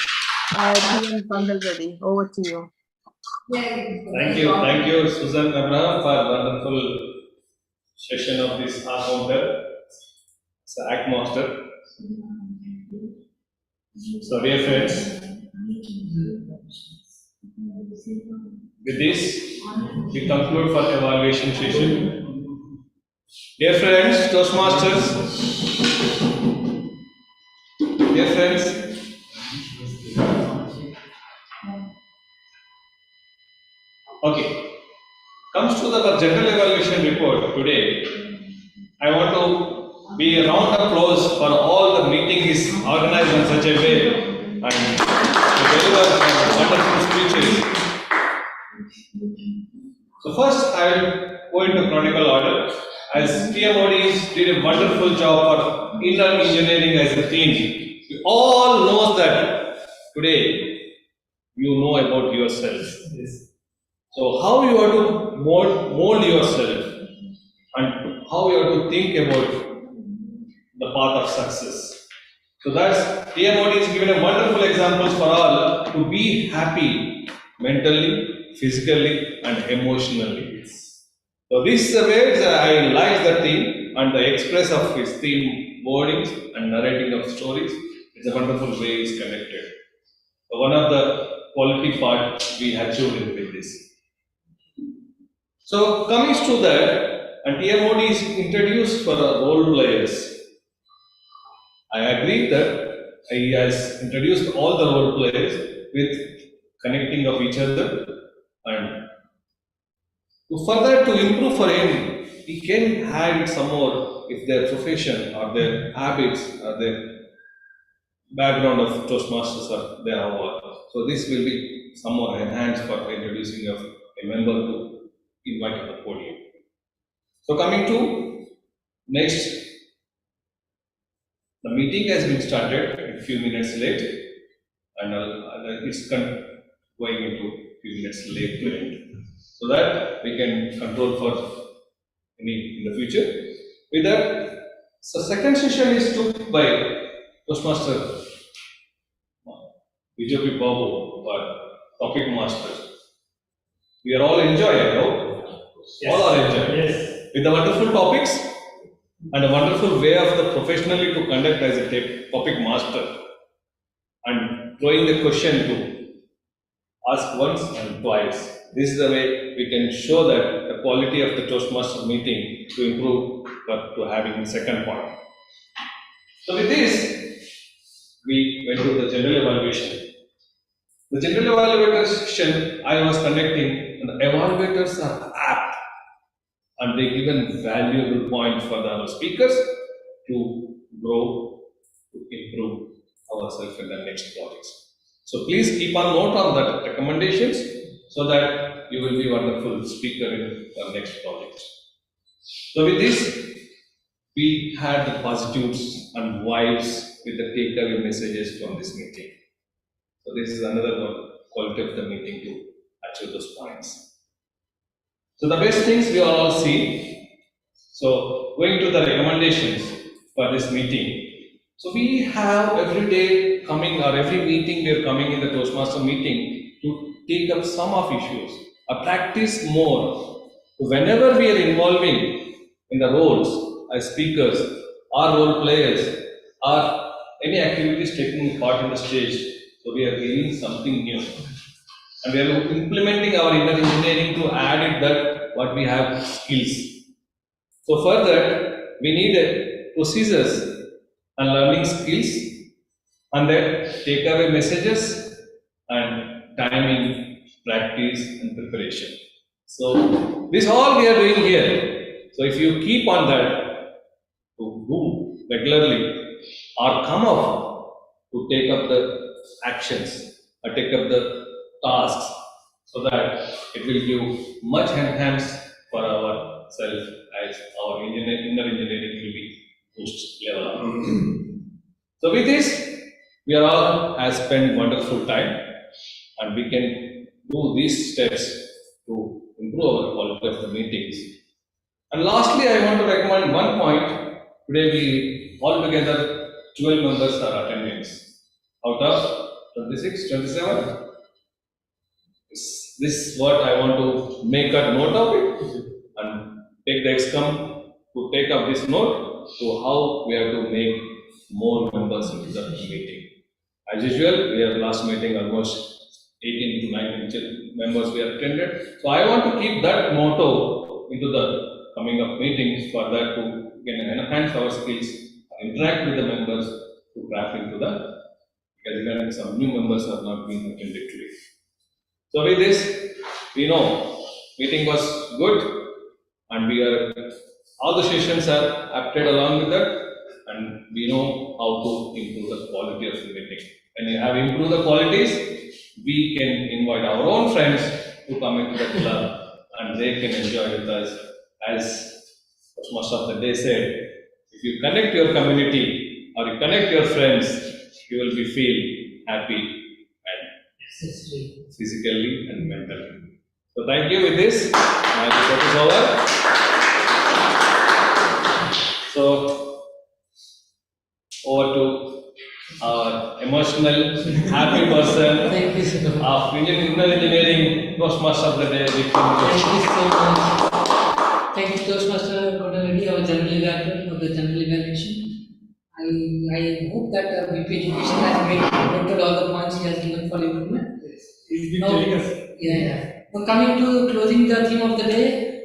TM Pangalreddy. Over to you. Thank you, Susan Abraham, for wonderful session of this encounter. It's the Act Master. So, dear friends, with this, we conclude for evaluation session. Dear friends, Toastmasters, dear friends, okay, comes to the general evaluation report today. I want to be a round of applause for all the meeting is organized in such a way and to deliver wonderful speeches. So first I will go into chronicle order, as TMODs did a wonderful job for inner engineering as a theme. We all know that today you know about yourself. So how you have to mold yourself and how you have to think about the path of success. So that's TMOD is given a wonderful examples for all to be happy mentally, physically and emotionally. So this is the way I like the theme and the express of his theme wordings and narrating of stories. It's a wonderful way it's connected. So one of the quality part we achieved with this. So coming to that, and TMOD is introduced for role players. I agree that he has introduced all the role players with connecting of each other, and to further to improve for him, he can add some more if their profession or their habits or their background of Toastmasters are there. So this will be some more enhanced for introducing of a member to invite to the podium. So coming to next, the meeting has been started a few minutes late, and it's going into a few minutes late to end, so that we can control for any in the future. With that, so second session is took by Toastmaster BJP Babu, topic master. We are all enjoying, no? Yes. All are enjoying. Yes. With the wonderful topics and a wonderful way of the professionally to conduct as a topic master, and throwing the question to ask once and twice. This is the way we can show that the quality of the Toastmaster meeting to improve to having the second point. So with this, we went to the general evaluation. The general evaluator session I was conducting, and the evaluators are apt and they given valuable points for our speakers to grow, to improve ourselves in the next projects. So please keep on note on that recommendations so that you will be a wonderful speaker in the next project. So with this, we had the positives and vibes with the takeaway messages from this meeting. So this is another one, quality of the meeting to achieve those points. So the best things we all see. So going to the recommendations for this meeting. So we have every day coming, or every meeting we are coming in the Toastmaster meeting to take up some of issues, practice more. Whenever we are involving in the roles as speakers or role players or any activities taking part in the stage, so we are gaining something new. And we are implementing our inner engineering to add it that what we have skills. So for that, we need procedures and learning skills, and then takeaway messages and timing, practice and preparation. So this all we are doing here. So if you keep on that to do regularly, or come up to take up the actions or take up the tasks so that it will give much enhanced for our self as our inner engineering will be pushed level up. So with this, we are all has spent wonderful time and we can do these steps to improve our quality of the meetings. And lastly, I want to recommend one point. Today we altogether 12 members are attendance out of 26, 27. This is what I want to make a note of it and take the excom to take up this note to how we have to make more members into the meeting. As usual, we have last meeting almost 18 to 19 members we have attended. So I want to keep that motto into the coming up meetings for that to enhance our skills, interact with the members to craft into the, because even some new members have not been attended today. So with this, we know meeting was good and we are, all the sessions are apted along with that and we know how to improve the quality of the meeting. When you have improved the qualities, we can invite our own friends to come into the club and they can enjoy with us. As most of the day said, if you connect your community or you connect your friends, you will be feel happy and physically and mentally. So thank you with this. My report is over. So over to our emotional, happy person Thank you so much. of inner engineering, Toastmaster of the day. Thank you so much. Thank you, Toastmaster already our general evaluation of the general evaluation. I hope that VP Education has noted all the points he has given for improvement. He's been Now, telling us. yeah. Now coming to closing the theme of the day.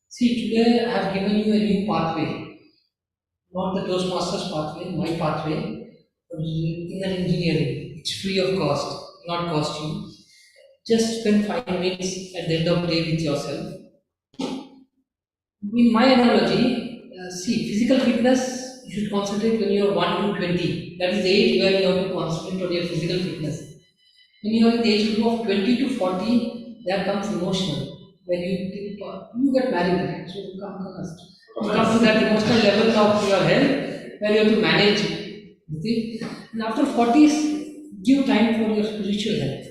See, today I have given you a new pathway. Not the Toastmasters pathway, my pathway. Inner engineering. It's free of cost, not cost you. Just spend 5 minutes at the end of the day with yourself. In my analogy, see, physical fitness, you should concentrate when you are 1 to 20. That is the age where you have to concentrate on your physical fitness. When you are in the age group of 20 to 40, there comes emotional. When you get married, right? So you come to that emotional level of your health where you have to manage it. You see? And after 40s, give time for your spiritual health,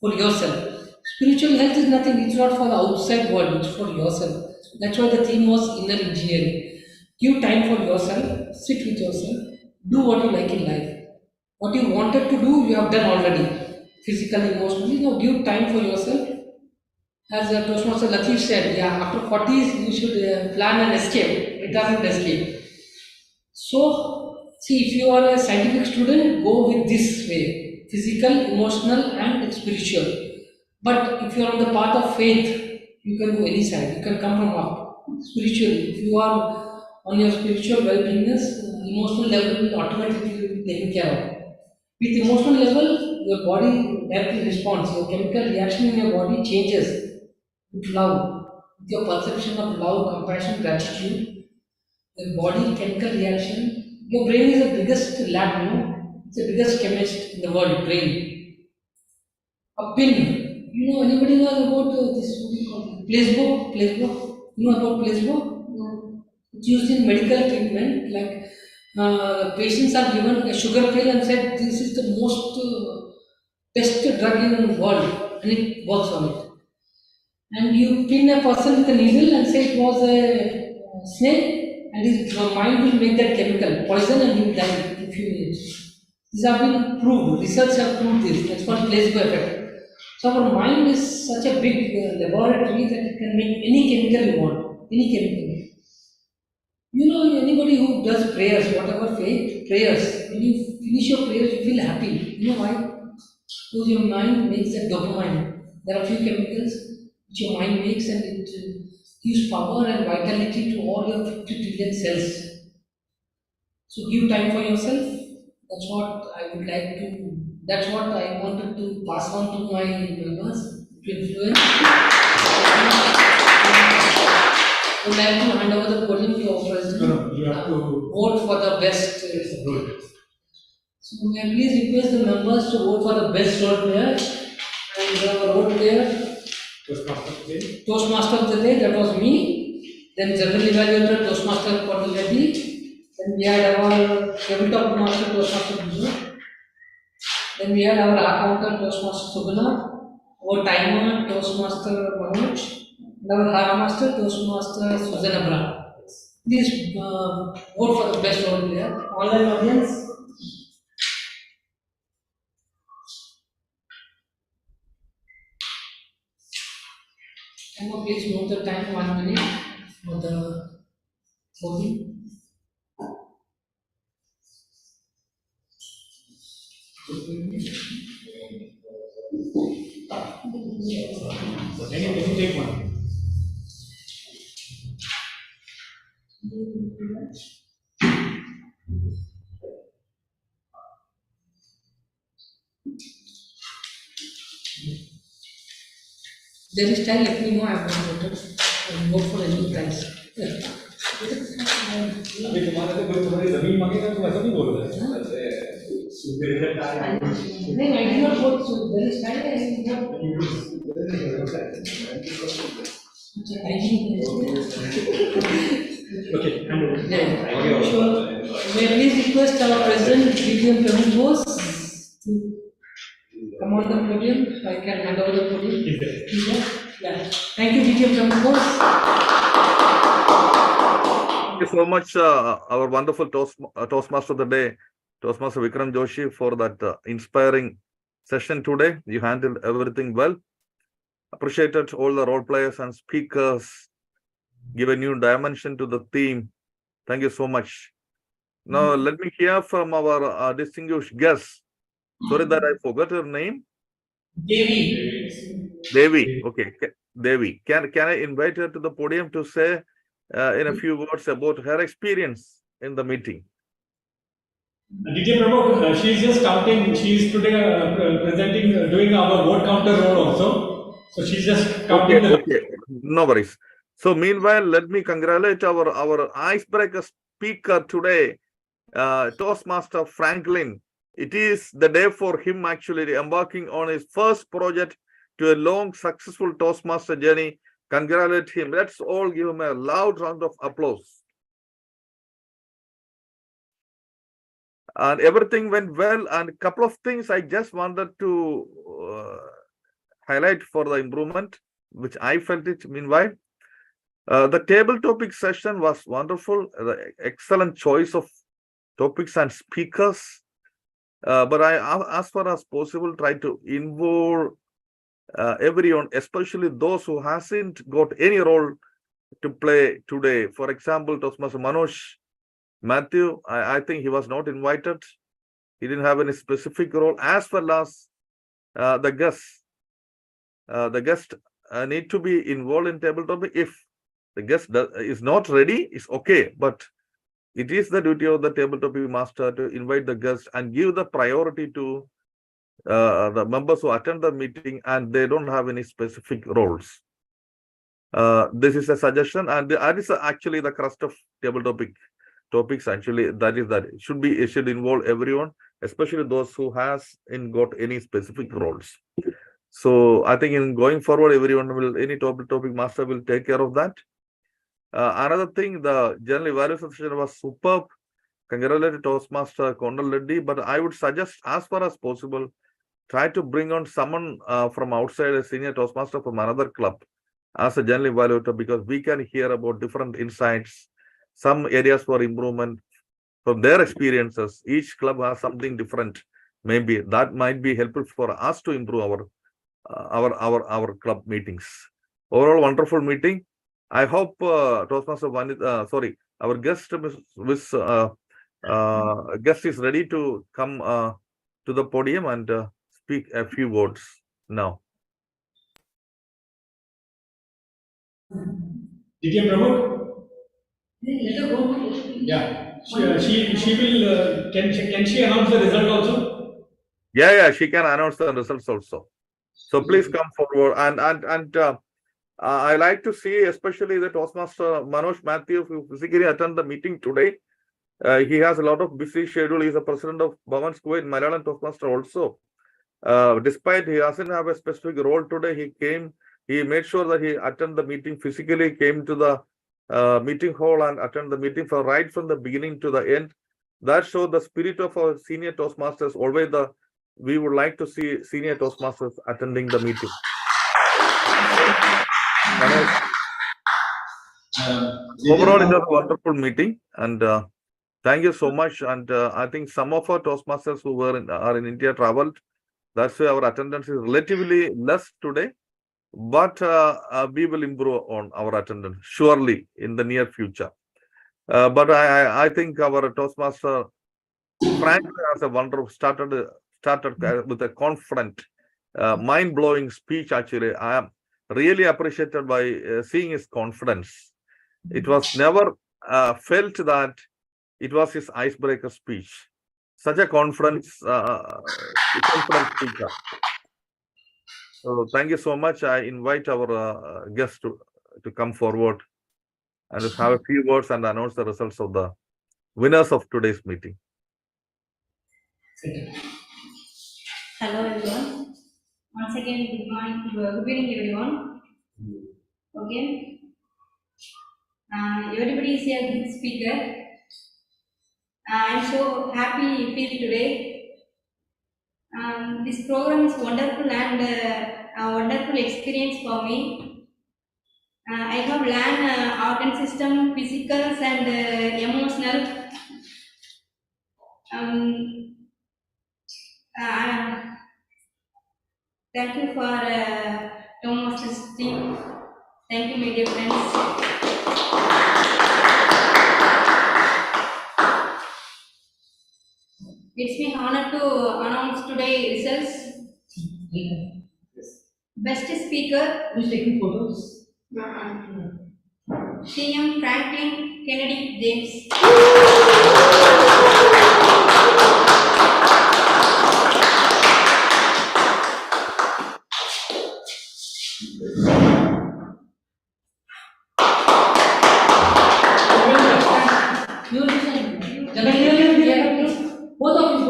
for yourself. Spiritual health is nothing, it's not for the outside world, it's for yourself. That's why the theme was inner engineering. Give time for yourself, sit with yourself, do what you like in life. What you wanted to do, you have done already. Physically, emotionally, now give time for yourself. As Toastmaster Latif said, yeah, after 40s, you should plan an escape, retirement escape. So, see, if you are a scientific student, go with this way, physical, emotional and spiritual. But if you are on the path of faith, you can go any side, you can come from up. Spiritually, if you are on your spiritual well-beingness, emotional level will automatically be taken care of. With emotional level, your body directly responds, your chemical reaction in your body changes with love, with your perception of love, compassion, gratitude. The body chemical reaction, your brain is the biggest lab, it's the biggest chemist in the world, brain. A pin. Anybody knows about this, what do you call it? Placebo? Placebo? You know about placebo? No. It's used in medical treatment, like patients are given a sugar pill and said this is the most best drug in the world and it works on it. And you pin a person with a needle and say it was a snake and his mind will make that chemical poison and he will die in a few minutes. These have been proved, research have proved this, that's called placebo effect. So our mind is such a big laboratory that it can make any chemical you want, any chemical. Anybody who does prayers, whatever faith, prayers, when you finish your prayers, you feel happy. You know why? Because your mind makes that dopamine. There are few chemicals which your mind makes and it gives power and vitality to all your 50 trillion cells. So give time for yourself. That's what I would like to, that's what I wanted to pass on to my members, to influence. I would like to hand over the podium to our president. No, you have to vote for the best. Good. So may I please request the members to vote for the best role player, and the role player, Toastmaster of the day, that was me. Then general evaluator, Toastmaster Reddy. Then we had our tabletop master, Toastmaster Biju. Then we had our accountant, Toastmaster Sugana. Our timer, Toastmaster Manoj. And our hara master, Toastmaster Susan Abra. Please vote for the best role player. Online audience. Emma, please note the time, 1 minute for the voting. Can you take one? There is time, let me know, I have not voted. I will vote for any price. अभी तुम्हारे से कोई तुम्हारी जमीन मांगेगा तो ऐसा नहीं बोल रहे No, I did not vote, so there is time, I will vote. I Okay, hand over. Yeah, sure. May I please request our President, BTM Praveen Bose, to come on the podium. I can hand over the podium. Yeah. Thank you, BTM Praveen Bose. Thank you so much, our wonderful Toastmaster of the day, Toastmaster Vikram Joshi, for that inspiring session today. You handled everything well. Appreciated all the role players and speakers, give a new dimension to the theme. Thank you so much. Now, let me hear from our distinguished guest. Sorry that I forgot her name. Devi. Devi. Okay, Devi. Can I invite her to the podium to say in a few words about her experience in the meeting? DJ Prabhu, she is just counting. She is today presenting, doing our vote counter role also. So she's just counting Okay. No worries. So meanwhile, let me congratulate our icebreaker speaker today, Toastmaster Franklin. It is the day for him actually embarking on his first project to a long, successful Toastmaster journey. Congratulate him. Let's all give him a loud round of applause. And everything went well. And a couple of things I just wanted to highlight for the improvement, which I felt it meanwhile. The table topic session was wonderful. The excellent choice of topics and speakers. But I, as far as possible, try to involve everyone, especially those who hasn't got any role to play today. For example, Toastmaster Manoj Matthew, I think he was not invited. He didn't have any specific role, as well as the guests. The guest need to be involved in table topic. If the guest is not ready, it's okay. But it is the duty of the table topic master to invite the guest and give the priority to the members who attend the meeting and they don't have any specific roles. This is a suggestion, and that is actually the crust of table topics. Actually, that is that it should involve everyone, especially those who hasn't got any specific roles. So I think in going forward, any topic master will take care of that. Another thing, the general evaluation session was superb. Congratulated Toastmaster Kondal Reddy, but I would suggest, as far as possible, try to bring on someone from outside, a senior Toastmaster from another club as a general evaluator, because we can hear about different insights, some areas for improvement from their experiences. Each club has something different. Maybe that might be helpful for us to improve our club meetings. Overall, wonderful meeting. I hope Toastmaster our guest guest is ready to come to the podium and speak a few words now. DJ Prabhu? Let her go. Yeah. She will, can she announce the result also? Yeah, she can announce the results also. So please come forward, and I like to see especially the Toastmaster Manoj Matthew, who physically attended the meeting today. He has a lot of busy schedule. He is the president of Bhavan School in Malayalam Toastmaster also. Despite he doesn't have a specific role today, he came, he made sure that he attended the meeting physically, came to the meeting hall and attended the meeting right from the beginning to the end. That showed the spirit of our senior Toastmasters. Always we would like to see senior Toastmasters attending the meeting. Overall, it was a wonderful meeting, and thank you so much. And I think some of our Toastmasters who are in India traveled. That's why our attendance is relatively less today, but we will improve on our attendance surely in the near future. But I think our Toastmaster Frank has a wonderful started with a confident, mind-blowing speech. Actually, I am really appreciated by seeing his confidence. It was never felt that it was his icebreaker speech. Such a confident speaker. So thank you so much. I invite our guests to come forward and have a few words and announce the results of the winners of today's meeting. Hello everyone. Once again, good morning, good evening everyone. Okay. Everybody is a good speaker. I'm so happy feel today. This program is wonderful and a wonderful experience for me. I have learned organ system, physicals and emotional. Thank you for Toastmasters team. Thank you, my dear friends. It's my honor to announce today's results. Best speaker. Who's taking photos? CM Franklin Kennedy James. Both of you.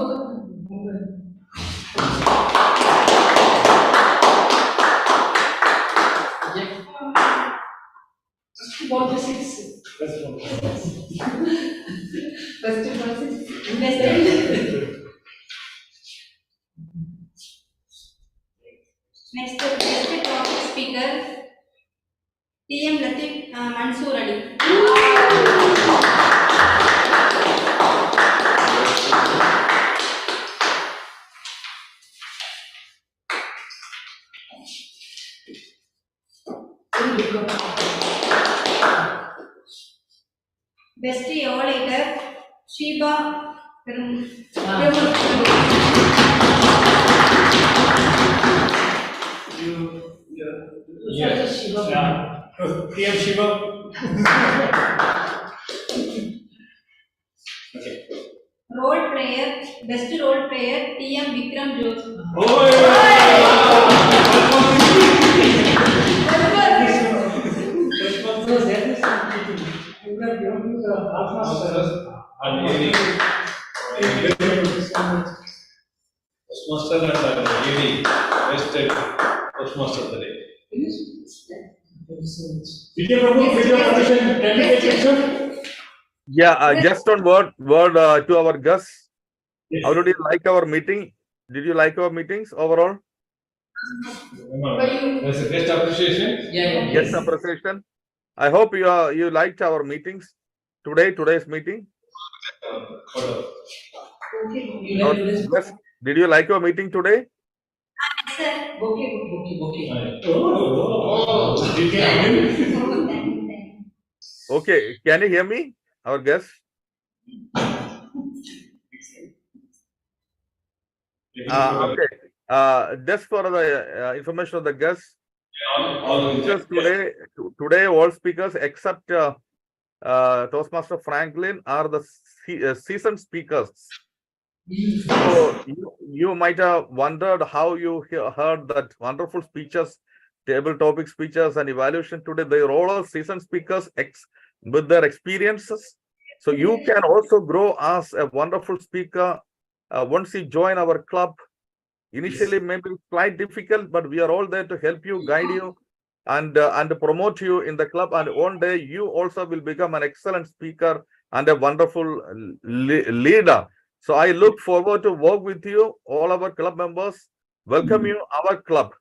About the six. Next topic speaker TM Latif Mansoor Ali. Best evaluator Shiba TM Shiva. Okay. Role player, best role player TM Vikram Joseph. Toastmaster and really vested Toastmaster today. Yeah, just on word to our guests. How did you like our meeting? Did you like our meetings overall? There's a guest appreciation. Yeah. Guest appreciation. I hope you liked our meetings today's meeting. Yes. Did you like your meeting today? Okay, can you hear me, our guest? Okay. Just for the information of the guests, today all speakers except Toastmaster Franklin are the seasoned speakers. So you might have wondered how you heard that wonderful speeches, table topic speeches and evaluation today. They are all seasoned speakers with their experiences. So you can also grow as a wonderful speaker once you join our club. Initially, maybe it's quite difficult, but we are all there to help you, guide you, and promote you in the club. And one day you also will become an excellent speaker and a wonderful leader. So I look forward to work with you, all our club members. Welcome you, our club.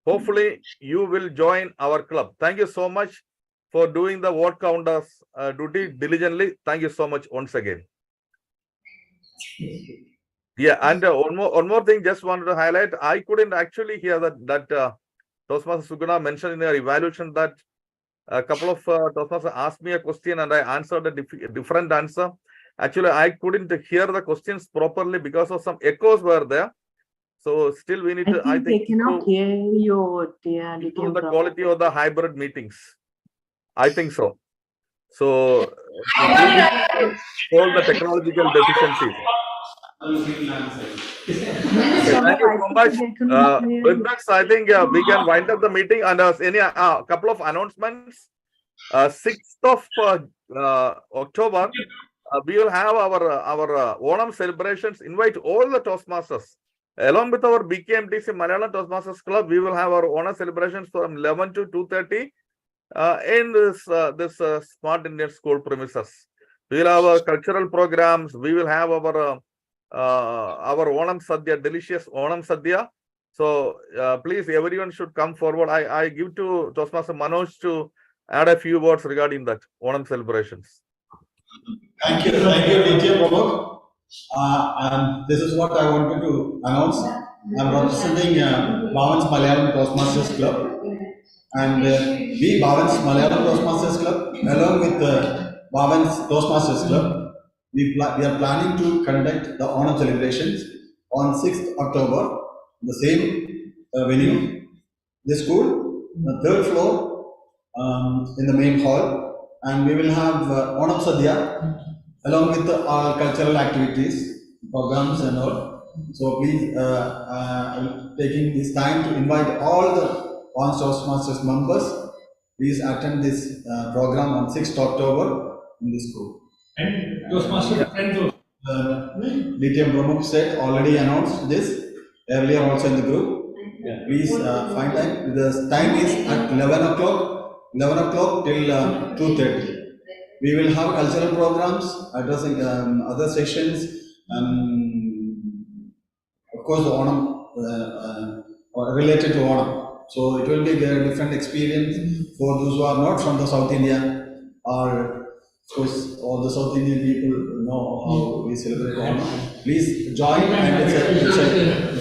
Hopefully, you will join our club. Thank you so much for doing the vote counters duty diligently. Thank you so much once again. Yeah, and one more thing, just wanted to highlight. I couldn't actually hear that Toastmaster Suguna mentioned in their evaluation that a couple of Toastmasters asked me a question and I answered a different answer. Actually, I couldn't hear the questions properly because of some echoes were there. So still we need to, I think, they cannot hear you, dear. improve the quality of the hybrid meetings. I think so. So solve the technological deficiencies. Thank you so much. With that, I think we can wind up the meeting and any couple of announcements. 6th of October, we will have our Onam celebrations. Invite all the Toastmasters. Along with our BKMTC Malayalam Toastmasters Club, we will have our Onam celebrations from 11 to 2:30 in this Smart Indian School premises. We will have our cultural programs. We will have our Onam Sadhya, delicious Onam Sadhya. So please, everyone should come forward. I give to Toastmaster Manoj to add a few words regarding that Onam celebrations. Thank you, DTM Prabhu. And this is what I wanted to announce. I'm representing Bhavan's Malayalam Toastmasters Club. And we, Bhavan's Malayalam Toastmasters Club, along with Bhavan's Toastmasters Club, we are planning to conduct the Onam celebrations on 6th October, the same venue, the school, the 3rd floor, in the main hall, and we will have Onam Sadhya along with our cultural activities, programs and all. So please, I'm taking this time to invite all the Toastmasters members. Please attend this program on 6th October in the school. And Toastmasters friends. DTM Pramukh said, already announced this earlier also in the group. Yeah. Please find time. The time is at 11 o'clock till 2:30. We will have cultural programs addressing other sessions, of course the Onam related to Onam. So it will be a different experience for those who are not from the South India, or of course all the South Indian people know how we celebrate Onam. Please join, and it's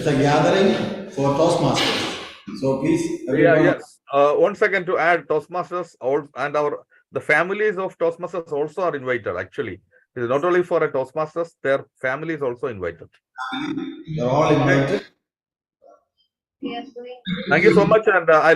a gathering for Toastmasters. So please, everyone. Yes. 1 second to add, Toastmasters and the families of Toastmasters also are invited. Actually, it is not only for a Toastmasters; their families also invited. They're all invited. Thank you so much, and I